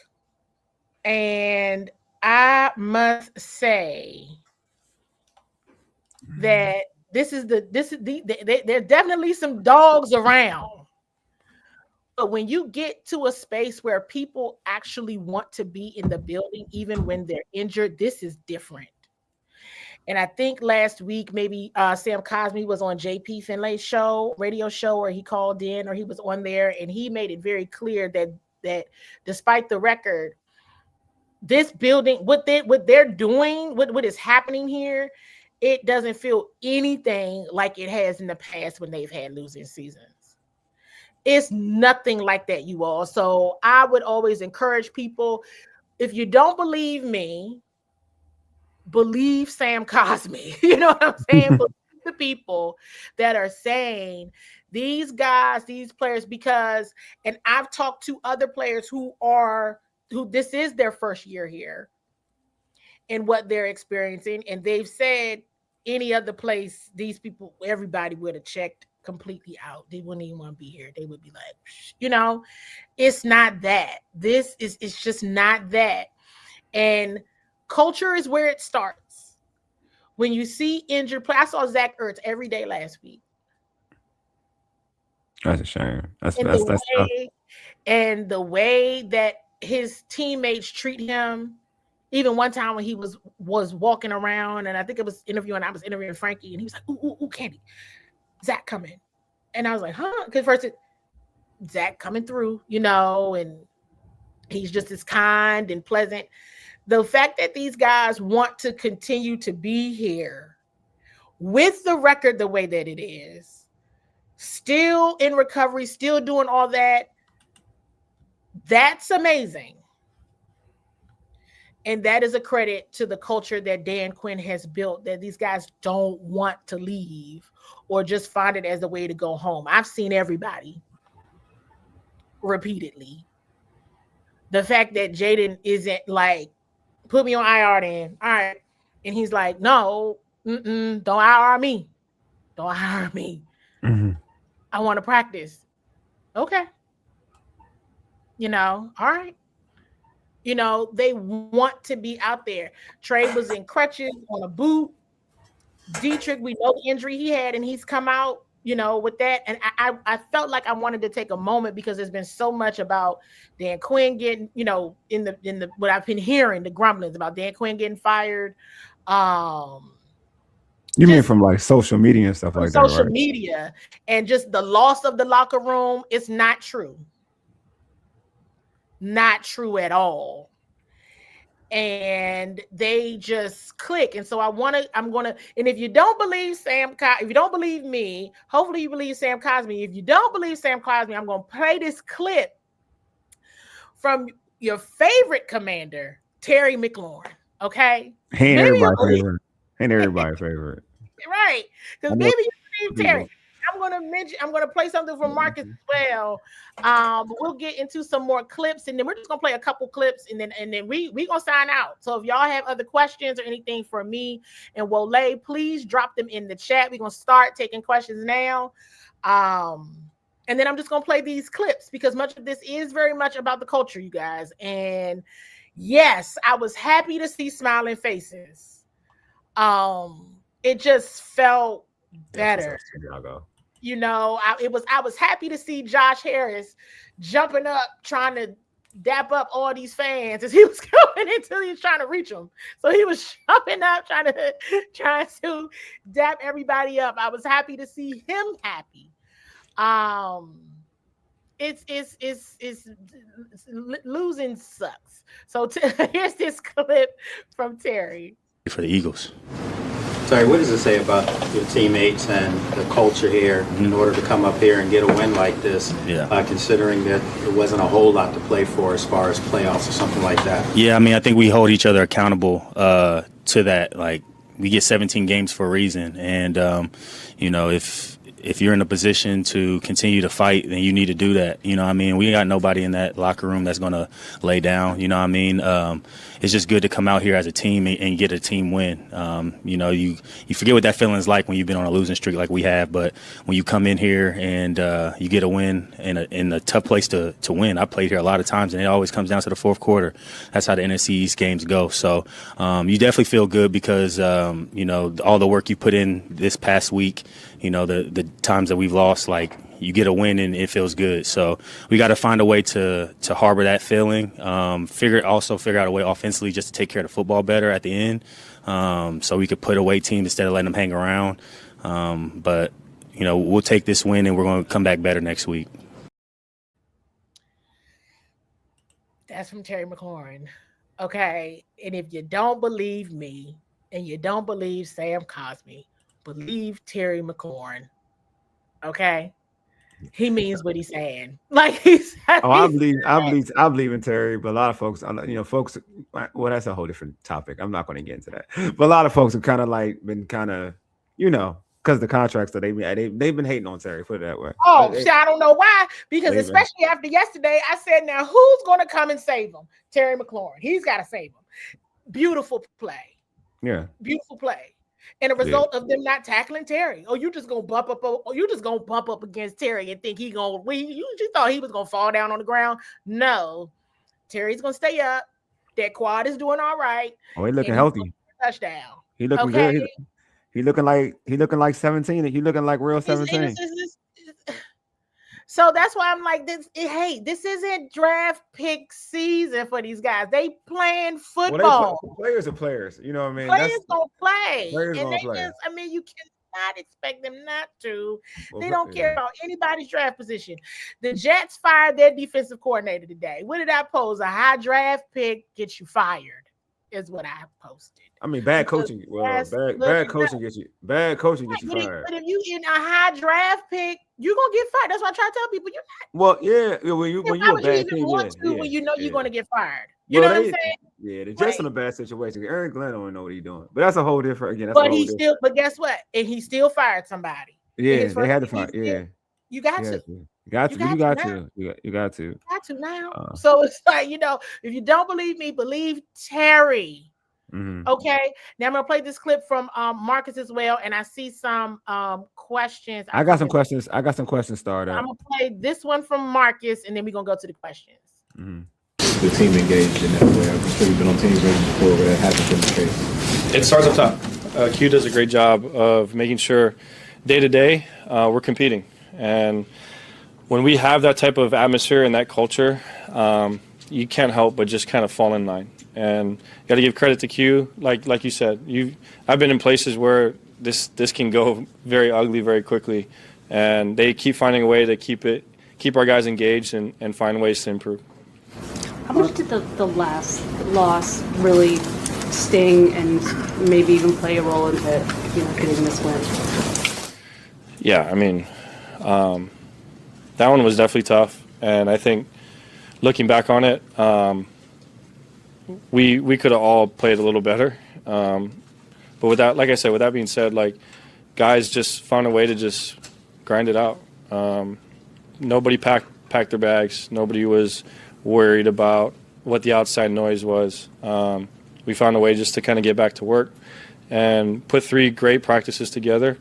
And I must say that there's definitely some dogs around. But when you get to a space where people actually want to be in the building, even when they're injured, this is different. And I think last week, maybe Sam Cosmi was on JP Finlay's radio show, or he called in, or he was on there, and he made it very clear that despite the record, this building, what they're doing, what is happening here, it doesn't feel anything like it has in the past when they've had losing seasons. It's nothing like that, you all. So I would always encourage people, if you don't believe me, believe Sam Cosmi. You know what I'm saying? Believe the people that are saying these guys, these players, because, and I've talked to other players who this is their first year here and what they're experiencing. And they've said any other place, these people, everybody would have checked completely out. They wouldn't even want to be here. They would be like, it's not that. It's just not that. And culture is where it starts. When you see injured play, I saw Zach Ertz every day last week. That's a shame. That's tough. And the way that his teammates treat him, even one time when he was walking around, and I think I was interviewing Frankie, and he was like, ooh, Candi, Zach coming. And I was like, huh? Because first Zach coming through, and he's just as kind and pleasant. The fact that these guys want to continue to be here with the record the way that it is, still in recovery, still doing all that, that's amazing. And that is a credit to the culture that Dan Quinn has built, that these guys don't want to leave or just find it as a way to go home. I've seen everybody repeatedly. The fact that Jaden isn't like, put me on IR then. All right. And he's like, no, don't IR me. Don't IR me. Mm-hmm. I want to practice. Okay. All right. You know, they want to be out there. Trey was in crutches on a boot. Dietrich, we know the injury he had, and he's come out, you know, with that. And I felt like I wanted to take a moment because there's been so much about Dan Quinn getting, you know, in the what I've been hearing, the grumblings about Dan Quinn getting fired. You mean from like social media and stuff like that, right? Social media and just the loss of the locker room. It's not true. Not true at all. And they just click. And so I'm gonna, and if you don't believe if you don't believe me, hopefully you believe Sam Cosmi. If you don't believe Sam Cosmi, I'm gonna play this clip from your favorite commander, Terry McLaurin. Okay. Ain't everybody's favorite. Ain't everybody's favorite. Right. Because maybe you believe Terry. I'm gonna play something from Marcus as well. We'll get into some more clips, and then we're just gonna play a couple clips, and then we gonna sign out. So if y'all have other questions or anything for me and Wole, please drop them in the chat. We're gonna start taking questions now. And then I'm just gonna play these clips because much of this is very much about the culture, you guys. And yes, I was happy to see smiling faces. It just felt better. You know, I was happy to see Josh Harris jumping up, trying to dap up all these fans as he was going until he was trying to reach them. So he was jumping up, trying to dap everybody up. I was happy to see him happy. It's losing sucks. So here's this clip from Terry for the Eagles. Terry, what does it say about your teammates and the culture here in order to come up here and get a win like this, considering that it wasn't a whole lot to play for as far as playoffs or something like that? Yeah, I mean, I think we hold each other accountable to that. Like, we get 17 games for a reason. And, you know, if you're in a position to continue to fight, then you need to do that. You know what I mean? We got nobody in that locker room that's going to lay down. You know what I mean? It's just good to come out here as a team and get a team win. You know, you forget what that feeling is like when you've been on a losing streak like we have. But when you come in here and you get a win in a tough place to win, I played here a lot of times, and it always comes down to the fourth quarter. That's how the NFC East games go. So you definitely feel good because, you know, all the work you put in this past week, you know, the times that we've lost, like, you get a win and it feels good. So we got to find a way to harbor that feeling. Figure out a way offensively just to take care of the football better at the end, so we could put away teams instead of letting them hang around. But, you know, we'll take this win and we're going to come back better next week. That's from Terry McLaurin. Okay. And if you don't believe me and you don't believe Sam Cosmi, believe Terry McLaurin. Okay. He means what he's saying. Like I believe in Terry, but a lot of folks, you know, well, that's a whole different topic. I'm not going to get into that. But a lot of folks have kind of like been kind of, you know, because of the contracts that they've been hating on Terry, put it that way. Oh, I don't know why. Because especially after yesterday, I said, now who's going to come and save him? Terry McLaurin. He's got to save him. Beautiful play. Yeah. Beautiful play. And a result of them not tackling Terry. Oh, you just gonna bump up against Terry and think you just thought he was gonna fall down on the ground. No, Terry's gonna stay up. That quad is doing all right. Oh, he looking healthy. Touchdown. He looking good. He looking like 17. He looking like real 17. So that's why I'm like this. Hey, this isn't draft pick season for these guys. They playing football. Players are players. You know what I mean? Players gonna play. Players gonna play. You cannot expect them not to. They don't care about anybody's draft position. The Jets fired their defensive coordinator today. What did I post? A high draft pick gets you fired, is what I posted. I mean, bad coaching. Well, bad coaching gets you fired. But if you in a high draft pick, you're gonna get fired. That's why I try to tell people you're not. Well, yeah, when you a bad team, when you know you're gonna get fired. You know what I'm saying? Yeah, the Jets in a bad situation. Aaron Glenn don't know what he's doing, but that's a whole different. Again, but guess what? And he still fired somebody. Yeah, they had to fire. Yeah, you got to. You got to. You got to now. So it's like, you know, if you don't believe me, believe Terry. Mm-hmm. Okay. Now I'm gonna play this clip from Marcus as well, and I see some questions. I got some questions. I got some questions started. I'm gonna play this one from Marcus, and then we're gonna go to the questions. Mm-hmm. the team engaged in that way? I'm sure you've been on teams before where that hasn't been the case. It starts up top. Q does a great job of making sure day to day we're competing. And when we have that type of atmosphere and that culture, you can't help but just kind of fall in line. And you got to give credit to Q. Like you said, I've been in places where this can go very ugly very quickly. And they keep finding a way to keep our guys engaged and find ways to improve. How much did the last loss really sting and maybe even play a role into getting this win? Yeah, I mean, that one was definitely tough, and I think looking back on it, we could have all played a little better. But with that, like I said, with that being said, like guys just found a way to just grind it out. Nobody packed their bags. Nobody was worried about what the outside noise was. We found a way just to kind of get back to work and put 3 great practices together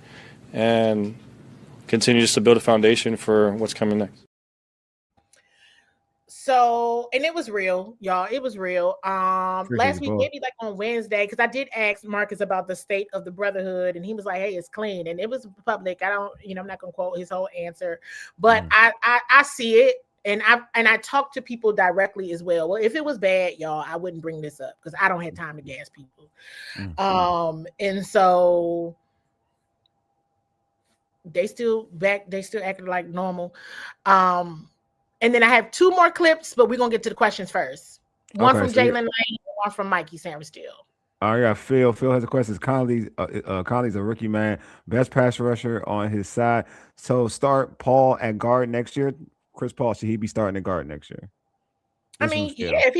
and continue just to build a foundation for what's coming next. So, and it was real, y'all. It was real. Last week, maybe like on Wednesday, because I did ask Marcus about the state of the brotherhood, and he was like, "Hey, it's clean," and it was public. I don't, I'm not gonna quote his whole answer, but I see it, and I talk to people directly as well. Well, if it was bad, y'all, I wouldn't bring this up because I don't have time to gas people. And so they still acting like normal. And then I have 2 more clips, but we're gonna get to the questions first. One from Jaylin Lane, one from Mikey Sammerstill. I got Phil. Phil has a question. Condi's a rookie, man. Best pass rusher on his side. So start Paul at guard next year. Chris Paul, should he be starting at guard next year? I mean, yeah, if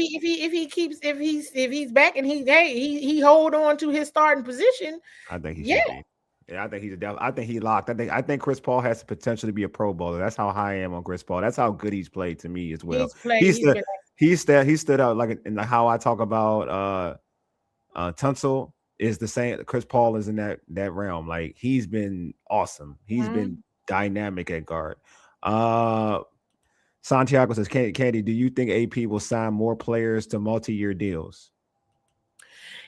he's back and he hold on to his starting position, I think he should be. Yeah, I think he's I think he locked. I think Chris Paul has the potential to be a Pro Bowler. That's how high I am on Chris Paul. That's how good he's played to me as well. He stood out like in how I talk about Tunsil is the same. Chris Paul is in that realm. Like he's been awesome. He's been dynamic at guard. Santiago says, Candi, do you think AP will sign more players to multi-year deals?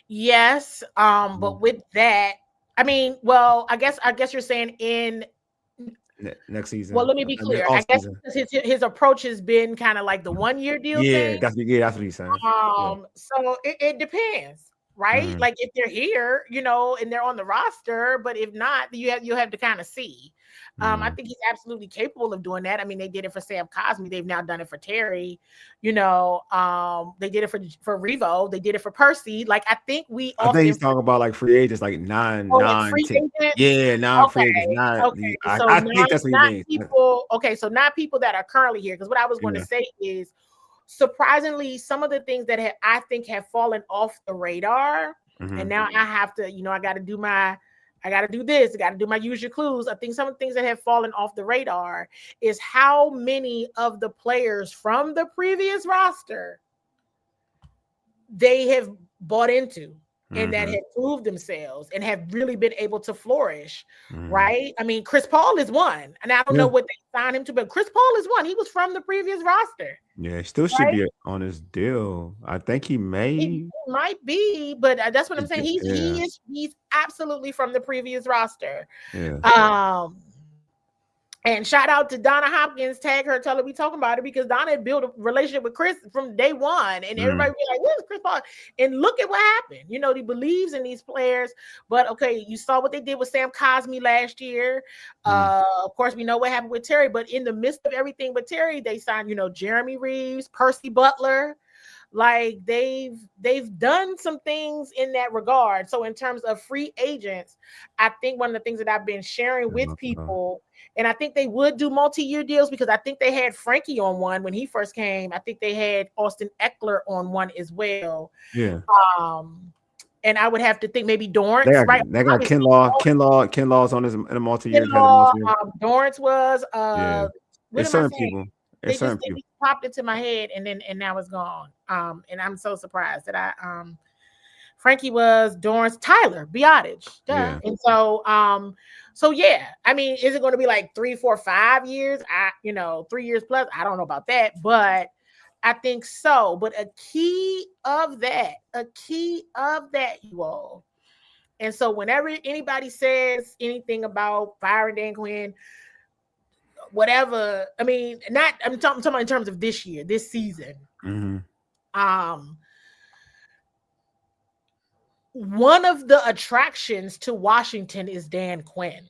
Yes, but with that. I mean, well, I guess you're saying in next season. Well, let me be clear. I guess his approach has been kind of like the 1-year deal. Yeah, thing. that's what he's saying. So it depends, right? Like if they're here, and they're on the roster, but if not, you have to kind of see. I think he's absolutely capable of doing that. I mean, they did it for Sam Cosmi. They've now done it for Terry. They did it for Revo. They did it for Percy. Like I think I think he's talking about like free agents, like non free agents. I think that's what he means. So not people that are currently here. Because what I was going to say is, surprisingly, some of the things that I think have fallen off the radar, and now I have to, I got to do this. I got to do my use your clues. I think some of the things that have fallen off the radar is how many of the players from the previous roster they have bought into and that have proved themselves and have really been able to flourish, right? I mean, Chris Paul is one, and I don't know what they signed him to, but Chris Paul is one. He was from the previous roster. Yeah, he still should be on his deal. I think he may. He might be, but that's what I'm saying. He's absolutely from the previous roster. Yeah. And shout out to Donna Hopkins. Tag her, tell her we talking about it because Donna had built a relationship with Chris from day one, and everybody be like, "Where's Chris Paul?" And look at what happened. He believes in these players. But okay, you saw what they did with Sam Cosmi last year. Of course, we know what happened with Terry. But in the midst of everything with Terry, they signed, Jeremy Reeves, Percy Butler. Like they've done some things in that regard. So in terms of free agents, I think one of the things that I've been sharing with people, and I think they would do multi-year deals because I think they had Frankie on one when he first came. I think they had Austin Eckler on one as well. Yeah. And I would have to think maybe Dorrance. They got Kinlaw's on in a multi-year. Dorrance was. It's certain people. They just popped into my head and now it's gone. And I'm so surprised that Frankie was Dorrance, Tyler Biotage. Yeah. And so yeah, I mean, is it going to be like 3, 4, 5 years? 3 years plus? I don't know about that, but I think so. But a key of that, you all. And so whenever anybody says anything about firing Dan Quinn, whatever, I mean, I'm talking about in terms of this year, this season. One of the attractions to Washington is Dan Quinn.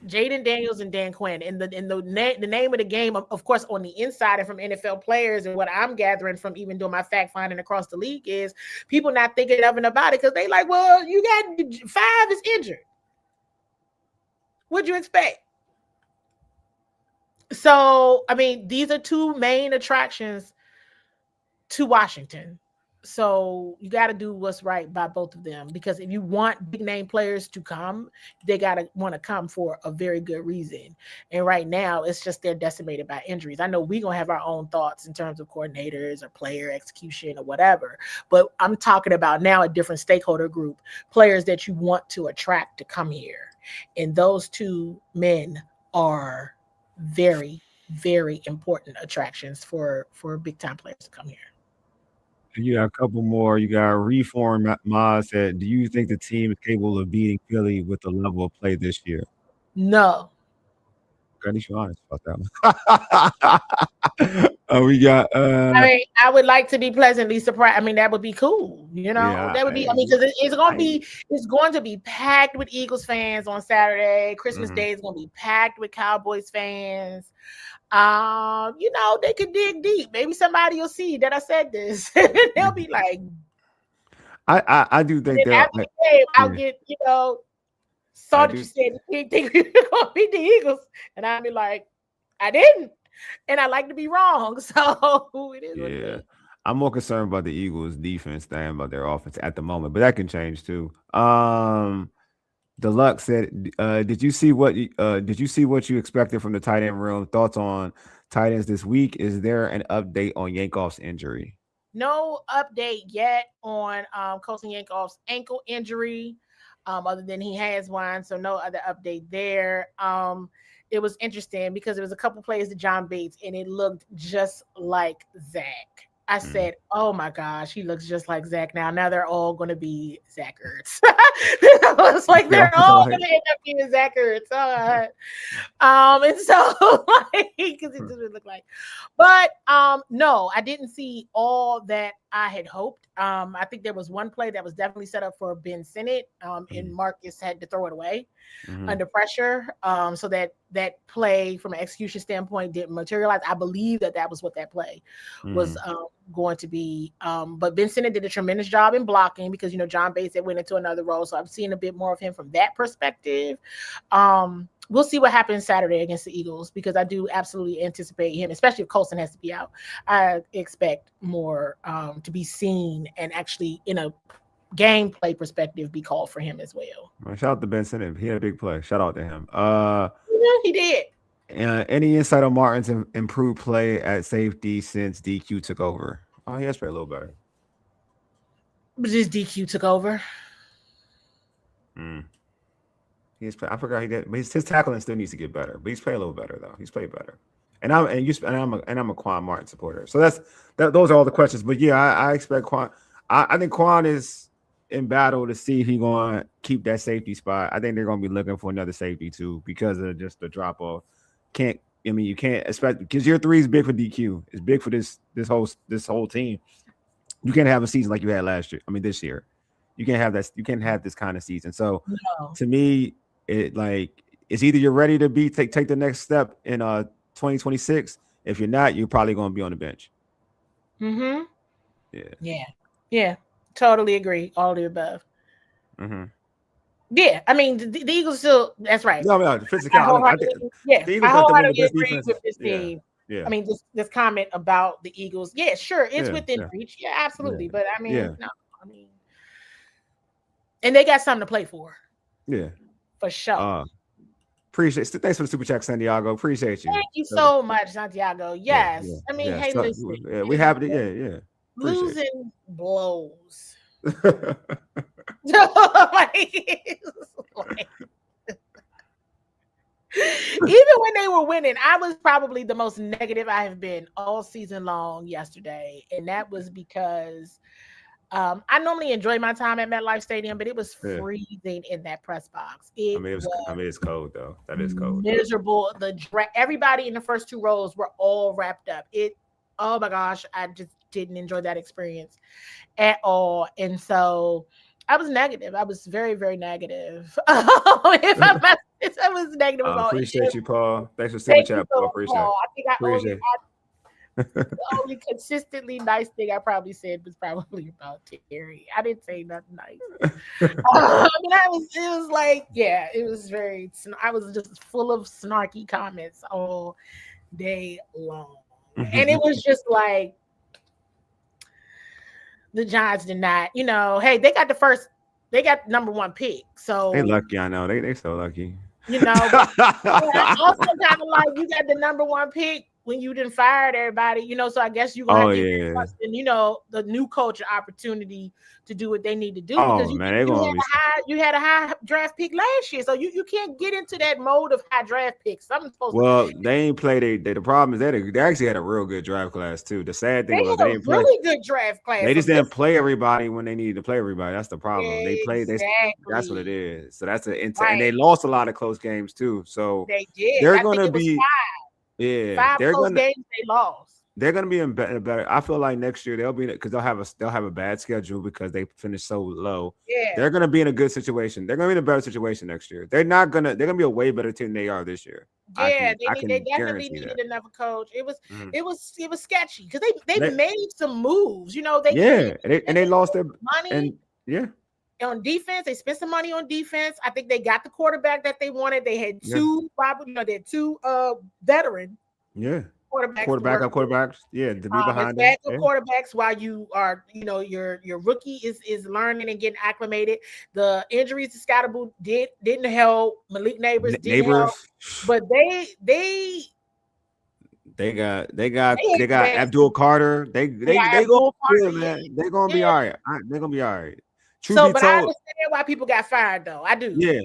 Jaden Daniels and Dan Quinn. And the name of the game, of course, on the inside and from NFL players, and what I'm gathering from even doing my fact finding across the league is people not thinking nothing about it because they like, well, you got 5 is injured. What'd you expect? So, I mean, these are 2 main attractions to Washington. So you got to do what's right by both of them, because if you want big name players to come, they got to want to come for a very good reason. And right now it's just they're decimated by injuries. I know we're going to have our own thoughts in terms of coordinators or player execution or whatever, but I'm talking about now a different stakeholder group, players that you want to attract to come here. And those 2 men are very, very important attractions for big time players to come here. You got a couple more. You got Reform Maz said, do you think the team is capable of beating Philly with the level of play this year? No. At least you're honest about that one. We got I mean, I would like to be pleasantly surprised. I mean, that would be cool, you know. Yeah, that would be. I mean, because it's going to be packed with Eagles fans on Saturday. Christmas Day is going to be packed with Cowboys fans. You know, they could dig deep. Maybe somebody will see that I said this. They'll be like, I do think that after the game, I'll get, you know, saw that you said you didn't think we were going to beat the Eagles, and I'll be like, I didn't, and I like to be wrong. So it is. What it is. I'm more concerned about the Eagles' defense than about their offense at the moment, but that can change too. Deluxe said, did you see what you expected from the tight end room? Thoughts on tight ends this week? Is there an update on Yankoff's injury? No update yet on Colson Yankoff's ankle injury, other than he has one. So no other update there. It was interesting because there was a couple plays to John Bates, and it looked just like Zach. I said, oh my gosh, he looks just like Zach now. Now they're all going to be Zach Ertz. It's like they're all going to end up being Zach Ertz. And so, like, because it doesn't look like. But no, I didn't see all that I had hoped. I think there was one play that was definitely set up for Ben Sinnott, and Marcus had to throw it away under pressure. So that play from an execution standpoint didn't materialize. I believe that was what that play was going to be. But Ben Sinnott did a tremendous job in blocking because, you know, John Bates went into another role. So I've seen a bit more of him from that perspective. We'll see what happens Saturday against the Eagles, because I do absolutely anticipate him, especially if Colson has to be out. I expect more to be seen and actually in a gameplay perspective be called for him as well. Shout out to Ben Sinnott. He had a big play. Shout out to him. He did. Any insight on Martin's improved play at safety since DQ took over? Oh, he has played a little better. But just DQ took over. I forgot he did. But his tackling still needs to get better. But he's played a little better though. He's played better. And I'm a Quan Martin supporter. So those are all the questions. But yeah, I expect Quan. I think Quan is in battle to see if he's going to keep that safety spot. I think they're going to be looking for another safety too because of just the drop off. You can't expect, because year 3 is big for DQ. It's big for this whole team. You can't have a season like you had this year. You can't have that. You can't have this kind of season. So to me, it's either you're ready to take the next step in 2026. If you're not, you're probably going to be on the bench. Yeah. Totally agree. All of the above. Yeah, I mean the Eagles still. That's right. No, the physicality. I wholeheartedly agree with this team. Yeah. I mean this comment about the Eagles. Yeah, sure, it's within reach. Yeah, absolutely. But I mean, no, I mean, and they got something to play for. Yeah, for sure. Thanks for the super chat, Santiago. Appreciate you. Thank you so much, Santiago. Yes, I mean, hey, listen. Yeah, we have it. Yeah. Losing blows. Even when they were winning, I was probably the most negative I have been all season long yesterday. And that was because I normally enjoy my time at MetLife Stadium, but it was freezing in that press box. It's cold though. That is cold. Miserable. Everybody in the first 2 rows were all wrapped up. Oh my gosh, I just didn't enjoy that experience at all. And so I was negative. I was very, very negative. I was negative about it. Appreciate you, Paul. Thanks for super chat, Paul. Appreciate it. The only consistently nice thing I probably said was probably about Terry. I didn't say nothing nice. It was like, yeah, it was very, I was just full of snarky comments all day long. And it was just like, the Giants did not, hey, they got number 1 pick. So they lucky, I know. They so lucky. But also kind of like you got the number 1 pick when you didn't fire everybody, so I guess you're gonna have to trust in, the new coach an opportunity to do what they need to do because you had a high draft pick last year, so you can't get into that mode of high draft picks. They ain't play. The problem is they actually had a real good draft class too. The sad thing was they didn't play really good draft class. They just didn't play everybody when they needed to play everybody. That's the problem. Exactly. That's what it is. So that's and they lost a lot of close games too. So they did. They're going to be 5. 5 close games they lost. They're going to be in better. I feel like next year they'll be because they'll have a bad schedule because they finished so low. Yeah, they're going to be in a good situation. They're going to be in a better situation next year. They're going to be a way better team than they are this year. Yeah, they definitely needed another coach. It was sketchy because they made some moves. They lost their money. On defense, they spent some money on defense. I think they got the quarterback that they wanted. They had 2 veteran. Yeah. Quarterbacks. Yeah, to be behind them. Quarterbacks while you are, your rookie is learning and getting acclimated. The injuries to Scottaboo didn't help. Malik Neighbors didn't help. But they got Abdul Carter. They gonna be good, man. They're gonna be all right. They're gonna be all right. I understand why people got fired, though. I do. Yeah.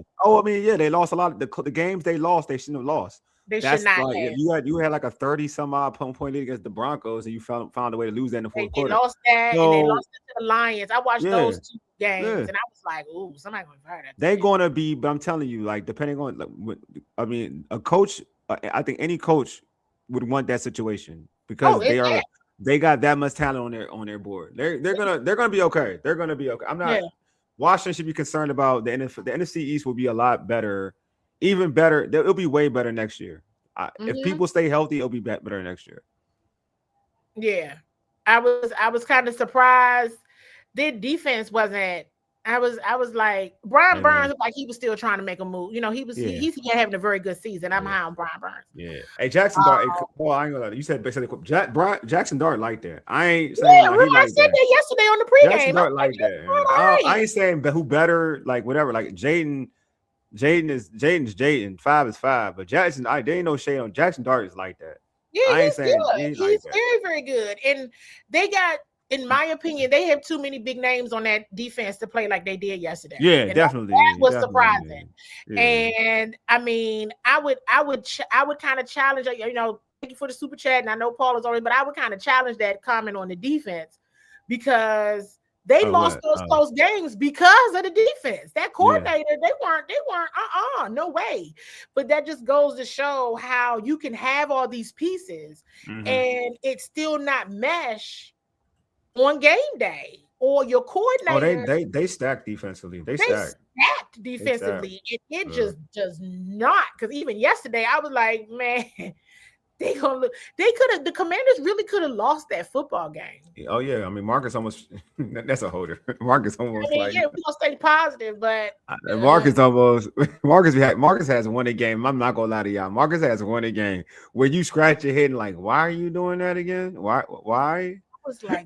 They lost a lot of the games they lost. They shouldn't have lost. They should not have. You had like a 30-some-odd point lead against the Broncos, and you found a way to lose that in the fourth quarter. They lost that, and they lost it to the Lions. I watched those 2 games, and I was like, "Ooh, somebody gonna fire that." They're gonna be, but I'm telling you, like depending on, a coach. I think any coach would want that situation because they got that much talent on their board. They're gonna be okay. They're gonna be okay. I'm not. Yeah. Washington should be concerned about the NFC East will be a lot better. Even better, it'll be way better next year. If people stay healthy, it'll be better next year. Yeah, I was kind of surprised. Their defense wasn't. I was like Brian Burns, like he was still trying to make a move. He's having a very good season. I'm high on Brian Burns. Yeah. Hey, Jackson Dart. I ain't gonna lie. You said Jackson Dart like that. I ain't saying I said that yesterday on the pregame. Jackson Dart like that. I ain't saying who better, like whatever. Like Jaden's Jaden. 5 is 5. But Jackson, there ain't no shade on Jackson Dart is like that. Yeah, he's good. He's very, very good. And they got, in my opinion, they have too many big names on that defense to play like they did yesterday. Yeah, and definitely. That was surprising. Yeah. And I mean, I would kind of challenge, thank you for the super chat. And I know Paul is already, but I would kind of challenge that comment on the defense because they lost those close games because of the defense. That coordinator, they weren't, no way. But that just goes to show how you can have all these pieces and it still not mesh on game day, or your coordinator. They stacked defensively. They stacked defensively. It just does not. Because even yesterday, I was like, man, the Commanders really could have lost that football game. Oh yeah, I mean Marcus almost. That's a holder. Marcus almost. We gonna stay positive, but Marcus has won a game. I'm not gonna lie to y'all. Marcus has won a game where you scratch your head and like, why are you doing that again? Why? I was like,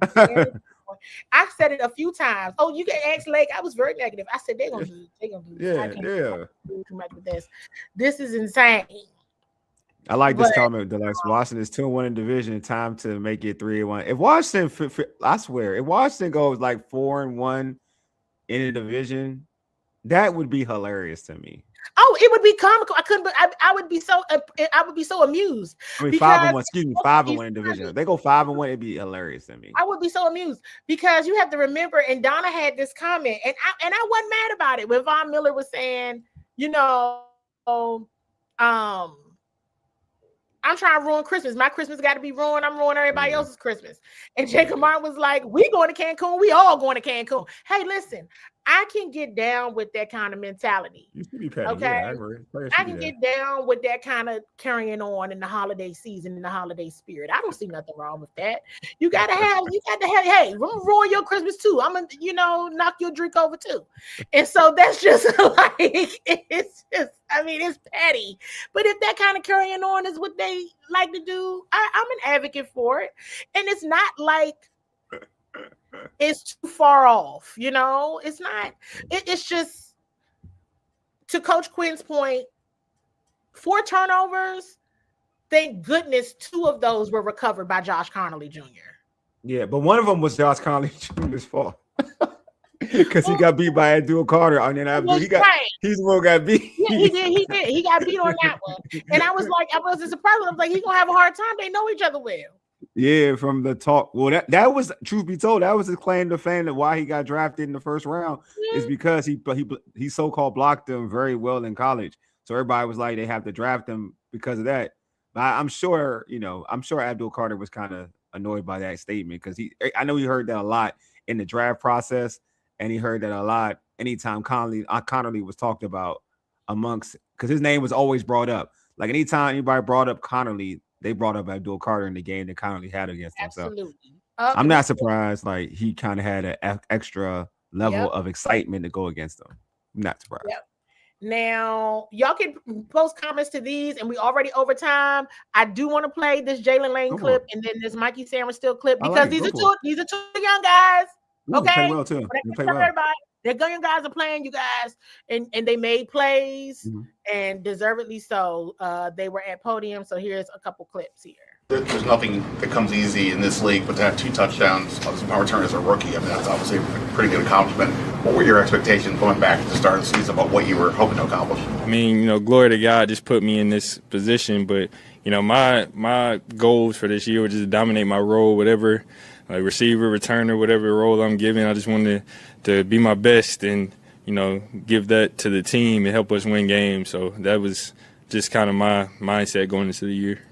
I said it a few times. Oh, you can ask Lake. I was very negative. I said they're gonna do this. Yeah. Do too much with this. This is insane. I like this comment. The last Washington is 2-1 in division. Time to make it 3-1. If Washington, I swear, if Washington goes like 4-1 in a division, That would be hilarious to me. Oh, it would be comical. I would be so amused. I mean, 5-1. Excuse me, 5-1 in division. If they go 5-1, it'd be hilarious to me. I would be so amused because you have to remember. And Donna had this comment, and I wasn't mad about it when Von Miller was saying, I'm trying to ruin Christmas. My Christmas got to be ruined. I'm ruining everybody else's Christmas. And Jacob Martin was like, we going to Cancun. We all going to Cancun. Hey, listen, I can get down with that kind of mentality. You should be petty. Okay. Yeah, I agree. I can get down with that kind of carrying on in the holiday season, in the holiday spirit. I don't see nothing wrong with that. You got to have, hey, I'm gonna ruin your Christmas too. I'm going to, knock your drink over too. And so that's just like, it's petty. But if that kind of carrying on is what they like to do, I'm an advocate for it. And it's not like it's too far off, it's not. It's just, to Coach Quinn's point, 4 turnovers, thank goodness 2 of those were recovered by Josh Connolly Jr. Yeah, but one of them was Josh Connolly Jr.'s fault. Because he got beat by Abdul Carter, and then he's the one who got beat. Yeah, he did. He got beat on that one. And I was surprised. I was like, he's gonna have a hard time. They know each other well. Yeah, from the talk. Well, that was, truth be told, that was his claim to fame, that why he got drafted in the first round is because he so-called blocked them very well in college. So everybody was like, they have to draft him because of that. But I'm sure Abdul Carter was kind of annoyed by that statement, because I know he heard that a lot in the draft process, and he heard that a lot anytime Connolly was talked about amongst, because his name was always brought up. Like anytime anybody brought up Connolly, they brought up Abdul Carter in the game that Connolly had against him. Absolutely. So I'm not surprised. Like, he kind of had an extra level of excitement to go against them. I'm not surprised. Yep. Now, y'all can post comments to these, and we already over time. I do want to play this Jaylin Lane clip and then this Mikey Sanders still clip, because these are two young guys. Okay, play well too. Everybody, their young guys are playing, you guys, and they made plays, and deservedly so. They were at podium. So here's a couple clips here. There's nothing that comes easy in this league, but to have 2 touchdowns on punt return as a rookie, I mean, that's obviously a pretty good accomplishment. What were your expectations going back at the start of the season about what you were hoping to accomplish? I mean, glory to God just put me in this position, but my goals for this year were just to dominate my role, whatever, like receiver, returner, whatever role I'm given. I just wanted to be my best and give that to the team and help us win games. So that was just kind of my mindset going into the year.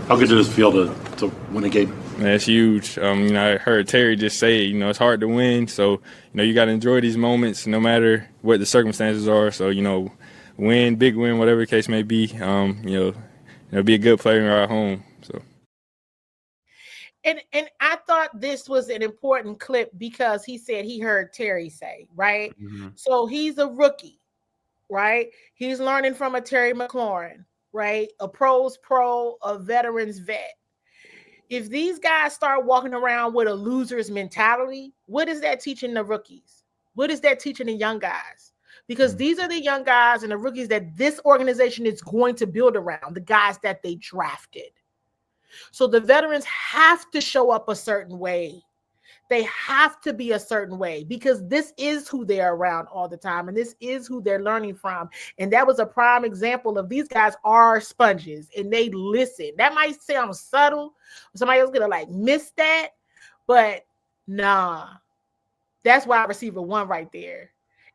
How good did it feel to win a game? That's huge. I heard Terry just say, it's hard to win. So, you got to enjoy these moments no matter what the circumstances are. So, win, big win, whatever the case may be, be a good player at home. So. And I thought this was an important clip because he said he heard Terry say, right? Mm-hmm. So he's a rookie, right? He's learning from a Terry McLaurin, right? A pro's pro, a veteran's vet. If these guys start walking around with a loser's mentality, what is that teaching the rookies? What is that teaching the young guys? Because these are the young guys and the rookies that this organization is going to build around, the guys that they drafted. So the veterans have to show up a certain way. They have to be a certain way because this is who they're around all the time. And this is who they're learning from. And that was a prime example of these guys are sponges and they listen. That might sound subtle. Somebody else gonna miss that. But nah, that's wide receiver 1 right there.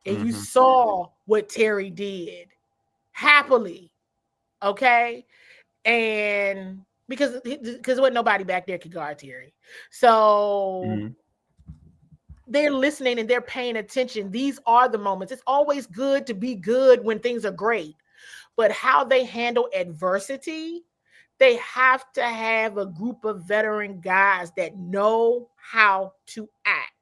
And you saw what Terry did happily. Okay. And because there wasn't nobody back there could guard Terry. So they're listening and they're paying attention. These are the moments. It's always good to be good when things are great. But how they handle adversity, they have to have a group of veteran guys that know how to act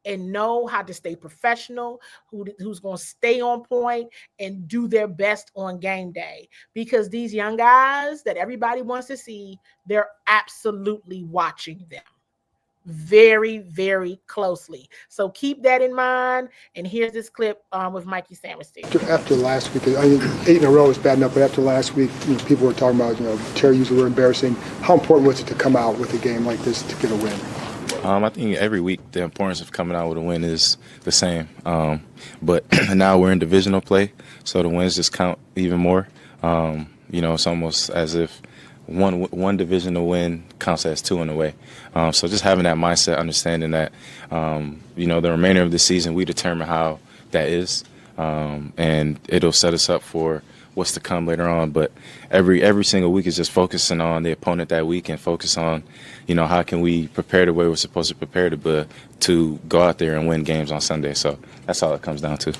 and know how to stay professional, who's going to stay on point and do their best on game day. Because these young guys that everybody wants to see, they're absolutely watching them very, very closely. So keep that in mind. And here's this clip with Mikey Sanders. After last week, 8 in a row is bad enough, but after last week, people were talking about, Terry used the word embarrassing. How important was it to come out with a game like this to get a win? I think every week the importance of coming out with a win is the same. But now we're in divisional play, so the wins just count even more. It's almost as if one divisional win counts as two in a way. So just having that mindset, understanding that, the remainder of the season, we determine how that is, and it'll set us up for what's to come later on. But every single week is just focusing on the opponent that week and focus on, how can we prepare the way we're supposed to prepare to go out there and win games on Sunday. So that's all it comes down to.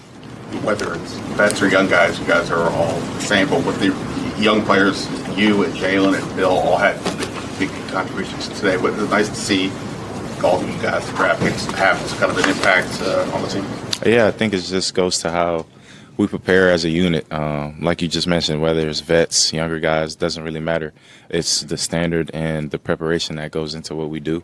Whether it's vets or young guys, you guys are all the same, but with the young players, you and Jaylin and Bill all had big contributions today. But it's nice to see all of you guys, the draft picks, have this kind of an impact on the team. Yeah, I think it just goes to how we prepare as a unit. Like you just mentioned, whether it's vets, younger guys, doesn't really matter. It's the standard and the preparation that goes into what we do.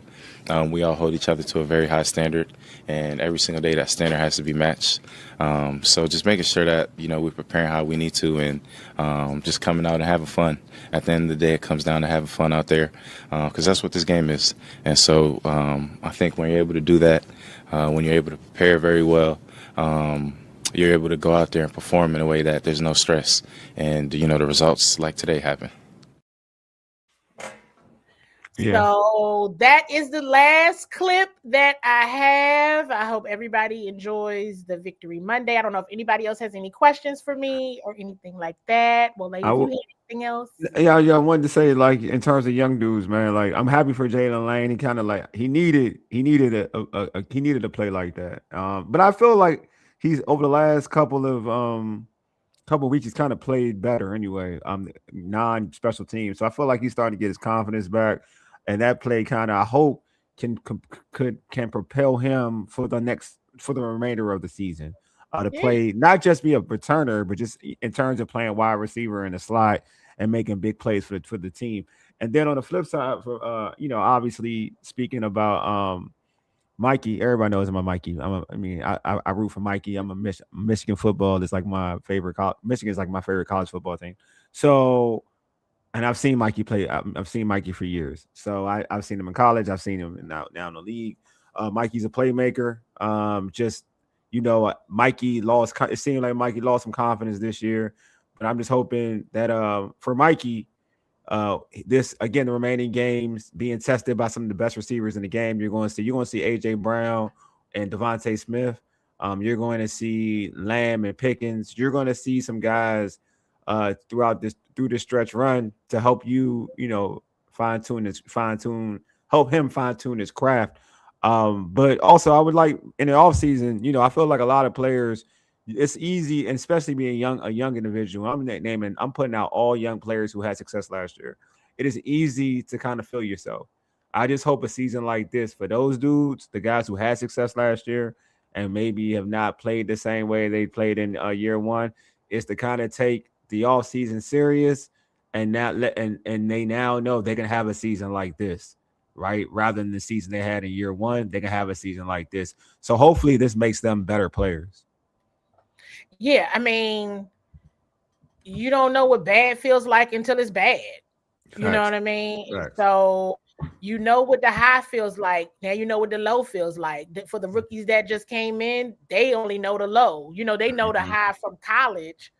We all hold each other to a very high standard, and every single day that standard has to be matched. So just making sure that, we're preparing how we need to and just coming out and having fun. At the end of the day, it comes down to having fun out there because that's what this game is. And so I think when you're able to do that, when you're able to prepare very well, you're able to go out there and perform in a way that there's no stress. And, the results like today happen. Yeah. So that is the last clip that I have. I hope everybody enjoys the Victory Monday. I don't know if anybody else has any questions for me or anything like that. Well, ladies, you have anything else? Yeah, I wanted to say, like, in terms of young dudes, man, like, I'm happy for Jaylin Lane. He kind of like he needed a play like that. But I feel like he's over the last couple of weeks, he's kind of played better anyway. Non-special teams, so I feel like he's starting to get his confidence back. And that play kind of, I hope, can propel him for the remainder of the season to play, not just be a returner, but just in terms of playing wide receiver in the slot and making big plays for the team. And then on the flip side, for obviously speaking about Mikey, everybody knows I'm a Mikey. I root for Mikey. I'm a Michigan football. It's like my favorite Michigan is like my favorite college football team. So. And I've seen Mikey play. I've seen Mikey for years. So I've seen him in college. I've seen him now in the league. Mikey's a playmaker. Mikey lost. It seemed like Mikey lost some confidence this year. But I'm just hoping that for Mikey, the remaining games being tested by some of the best receivers in the game, you're going to see AJ Brown and Devontae Smith. You're going to see Lamb and Pickens. You're going to see some guys through this stretch run to help help him fine tune his craft. But also I would like in the off season, I feel like a lot of players, it's easy, and especially being a young individual. I'm putting out all young players who had success last year. It is easy to kind of feel yourself. I just hope a season like this for those dudes, the guys who had success last year and maybe have not played the same way they played in year one, is to kind of take the all season serious and they now know they can have a season like this, right? Rather than the season they had in year one, they can have a season like this. So hopefully this makes them better players. Yeah, you don't know what bad feels like until it's bad. You know what I mean? Correct. So you know what the high feels like. Now you know what the low feels like. For the rookies that just came in, they only know the low. They know the high from college.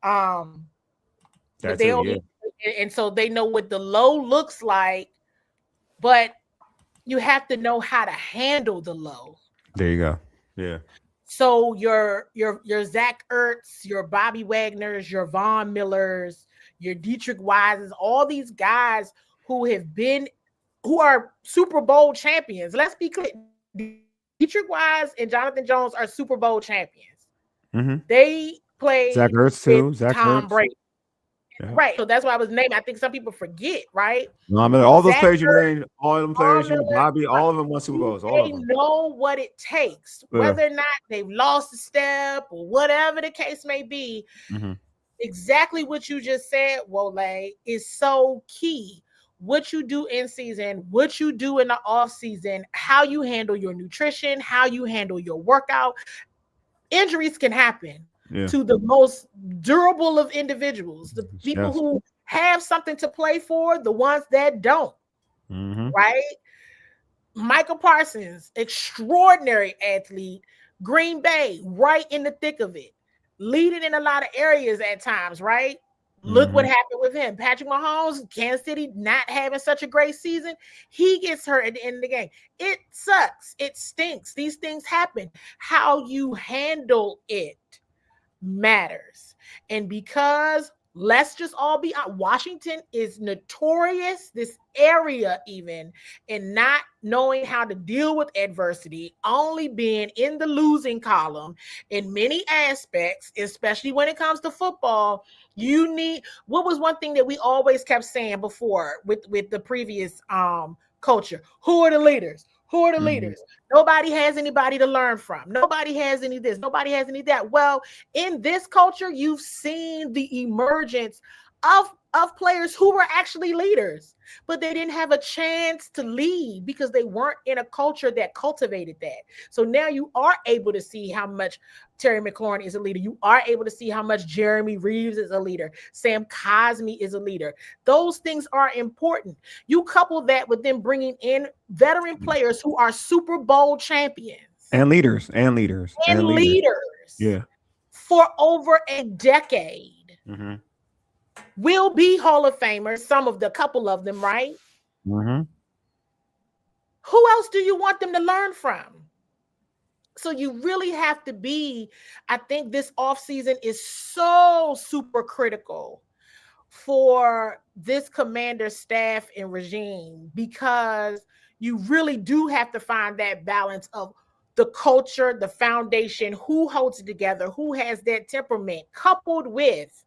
But and so they know what the low looks like, but you have to know how to handle the low. There you go. Yeah. So your Zach Ertz, your Bobby Wagners, your Von Millers, your Dietrich Wises, all these guys who are Super Bowl champions. Let's be clear. Dietrich Wise and Jonathan Jones are Super Bowl champions. Mm-hmm. They played Zach Ertz too. Tom Brady. Yeah. Right. So that's why I was named. I think some people forget, right? No, all those players you named, all of them players, Bobby, all of them won Super Bowls. All of them. They know what it takes, whether or not they've lost a step or whatever the case may be. Mm-hmm. Exactly what you just said, Wole, is so key. What you do in season, what you do in the off season, how you handle your nutrition, how you handle your workout. Injuries can happen. Yeah. To the most durable of individuals, the people who have something to play for, the ones that don't, right? Michael Parsons, extraordinary athlete. Green Bay, right in the thick of it, leading in a lot of areas at times, right? Look what happened with him. Patrick Mahomes, Kansas City, not having such a great season. He gets hurt at the end of the game. It sucks. It stinks. These things happen. How you handle it matters. And because let's just all be honest, Washington is notorious, this area even, in not knowing how to deal with adversity, only being in the losing column in many aspects, especially when it comes to football. You need, what was one thing that we always kept saying before with the previous culture? Who are the leaders? Who are the leaders? Nobody has anybody to learn from. Nobody has any this. Nobody has any that. Well, in this culture, you've seen the emergence of players who were actually leaders, but they didn't have a chance to lead because they weren't in a culture that cultivated that. So now you are able to see how much Terry McLaurin is a leader. You are able to see how much Jeremy Reeves is a leader. Sam Cosmi is a leader. Those things are important. You couple that with them bringing in veteran players who are Super Bowl champions. And leaders. Yeah. For over a decade. Will be Hall of Famers, couple of them, right? Who else do you want them to learn from? So you really have to be, I think this offseason is so super critical for this commander staff and regime, because you really do have to find that balance of the culture, the foundation, who holds it together, who has that temperament, coupled with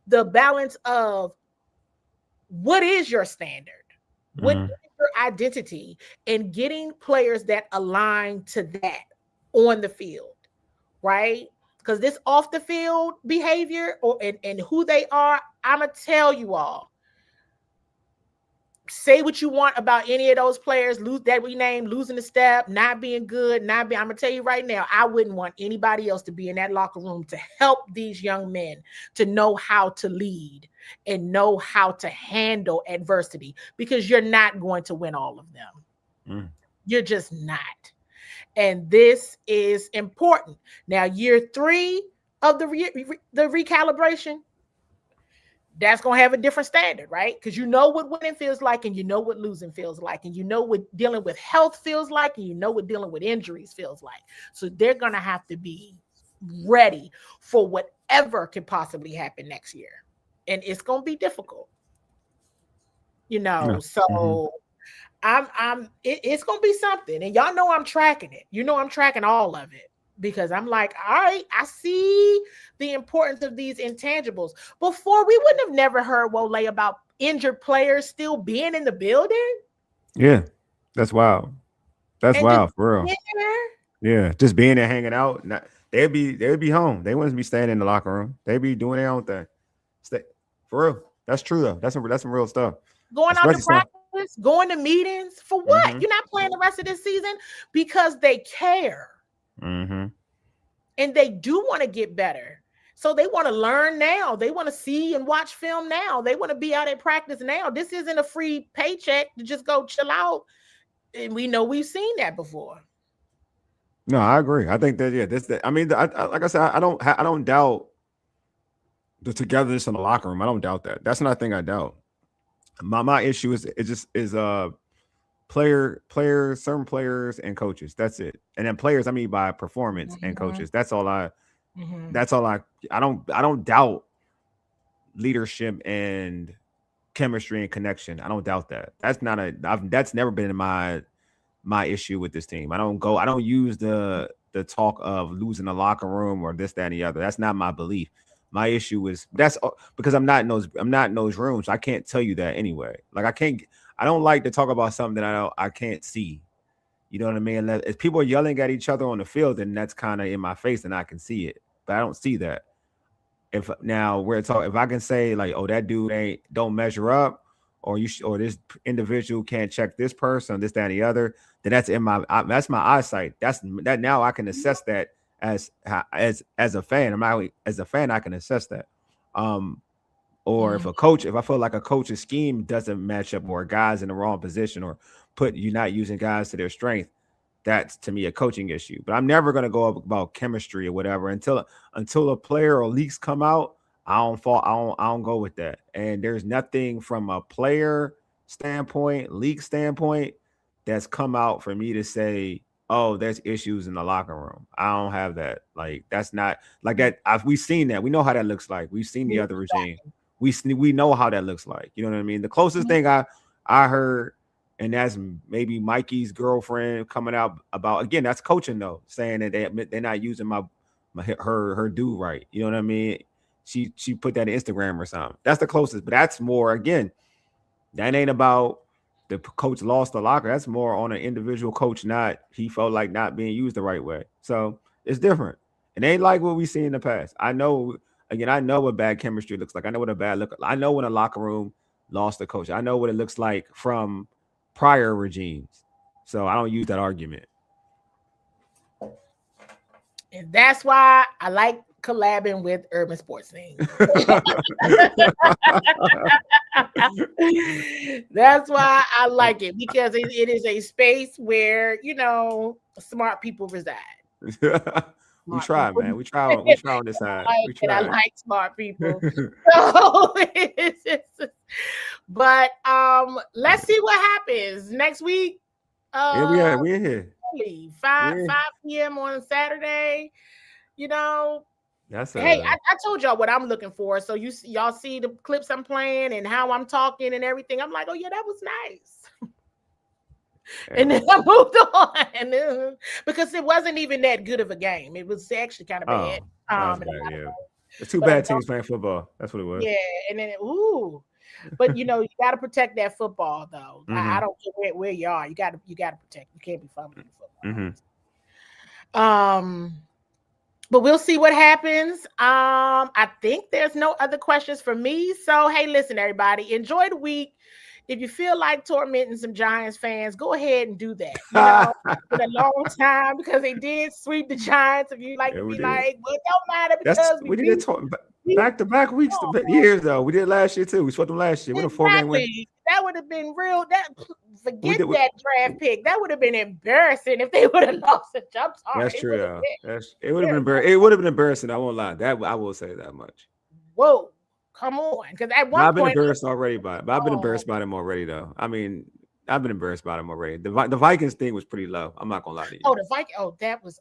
the balance of what is your standard, what is your identity, and getting players that align to that on the field, right? Because this off the field behavior and who they are, I'm gonna tell you all. Say what you want about any of those players losing the step, not being good, I'm gonna tell you right now, I wouldn't want anybody else to be in that locker room to help these young men to know how to lead and know how to handle adversity, because you're not going to win all of them. You're just not. And this is important. Now, year 3 of the recalibration, that's going to have a different standard, right? Because you know what winning feels like, and you know what losing feels like, and you know what dealing with health feels like, and you know what dealing with injuries feels like. So they're going to have to be ready for whatever could possibly happen next year. And it's going to be difficult, So it's going to be something. And y'all know I'm tracking it. You know I'm tracking all of it. Because I'm like, all right, I see the importance of these intangibles. Before, we wouldn't have never heard Wole about injured players still being in the building. Yeah, that's wild. That's wild for real. Yeah, just being there, hanging out. They'd be home. They wouldn't be staying in the locker room. They'd be doing their own thing. For real. That's true though. That's some real stuff. Going out to practice, going to meetings. For what? You're not playing the rest of this season because they care. And they do want to get better. So they want to learn now. They want to see and watch film now. They want to be out at practice now. This isn't a free paycheck to just go chill out. And we know we've seen that before. No, I agree. I think that, like I said, I don't doubt the togetherness in the locker room. I don't doubt that. That's not a thing I doubt. My issue is players, certain players and coaches. That's it. And then players, I mean by performance and coaches. That's all I don't doubt leadership and chemistry and connection. I don't doubt that. That's never been my issue with this team. I don't use the talk of losing the locker room or this, that, and the other. That's not my belief. My issue is that's because I'm not in those rooms. I can't tell you that anyway. Like I don't like to talk about something that I can't see. You know what I mean? If people are yelling at each other on the field, then that's kind of in my face and I can see it. But I don't see that. If I can say like, oh, that dude don't measure up, or this individual can't check this person, this, that, and the other, then that's that's my eyesight. That now I can assess that as a fan. As a fan, I can assess that. Or if I feel like a coach's scheme doesn't match up, or a guy's in the wrong position, or you're not using guys to their strength, that's to me a coaching issue. But I'm never going to go up about chemistry or whatever until a player or leaks come out. I don't go with that. And there's nothing from a player standpoint, league standpoint, that's come out for me to say, oh, there's issues in the locker room. I don't have that. Like, that's not like that. We've seen that. We know how that looks like. We've seen the other regime. We know how that looks like. You know what I mean? The closest thing I heard, and that's maybe Mikey's girlfriend coming out about, again, that's coaching though, saying that they're not using her do right. You know what I mean? She put that in Instagram or something. That's the closest, but that's more, again, that ain't about the coach lost the locker. That's more on an individual coach, he felt like not being used the right way. So it's different. It ain't like what we seen in the past. I know what bad chemistry looks like. I know what a bad look. I know when a locker room lost the coach. I know what it looks like from prior regimes. So I don't use that argument. And that's why I like collabing with Urban Sports Scene. That's why I like it, because it is a space where, smart people reside. We try, man. We try on this side. I like smart people. So but let's see what happens next week. Yeah, we're here. 5 p.m. on Saturday. That's hey, I told y'all what I'm looking for. So y'all see the clips I'm playing and how I'm talking and everything. I'm like, oh yeah, that was nice. And then I moved on because it wasn't even that good of a game. It was actually kind of bad. Yeah. It's two bad teams playing football. That's what it was. Yeah, and then but you got to protect that football though. Mm-hmm. I don't care where you are. You got to protect. You can't be fumbling the football. Mm-hmm. But we'll see what happens. I think there's no other questions for me. So, hey, listen, everybody, enjoy the week. If you feel like tormenting some Giants fans, go ahead and do that. It's been a long time because they did sweep the Giants. If you like to be like, well, it don't matter because we did back-to-back weeks, years though. We did last year too. We swept them last year. With a 4-game win. That would have been real. Forget that draft pick. That would have been embarrassing if they would have lost it. I'm sorry. That's true. It would have been embarrassing. It would have been embarrassing. I won't lie. That I will say that much. Whoa, come on. Because at one point, I've been point, embarrassed already by it. But I've been embarrassed by them already, though. I mean, I've been embarrassed by them already. The Vikings thing was pretty low. I'm not gonna lie to you. The Vikings. That was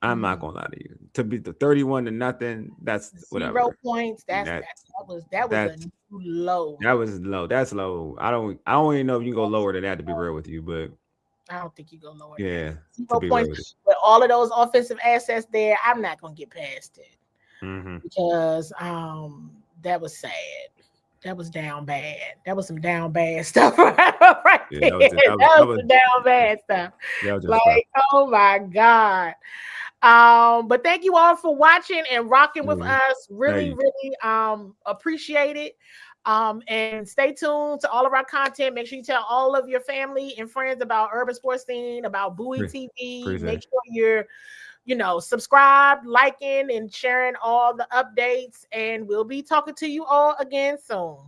I'm not gonna lie to you. To be the 31-0, that's whatever. 0 points. That was a low. That was low. That's low. I don't even know if you can go lower than that, to be real with you, but I don't think you go lower. Yeah. 0 points. With all of those offensive assets there, I'm not gonna get past it. Mm-hmm. Because that was sad. That was down bad. That was some down bad stuff right there. That was some down bad stuff. Like, oh my God. But thank you all for watching and rocking with us. Really appreciate it. And stay tuned to all of our content. Make sure you tell all of your family and friends about Urban Sports Scene, about Bowie TV. Make sure you're subscribed, liking, and sharing all the updates. And we'll be talking to you all again soon.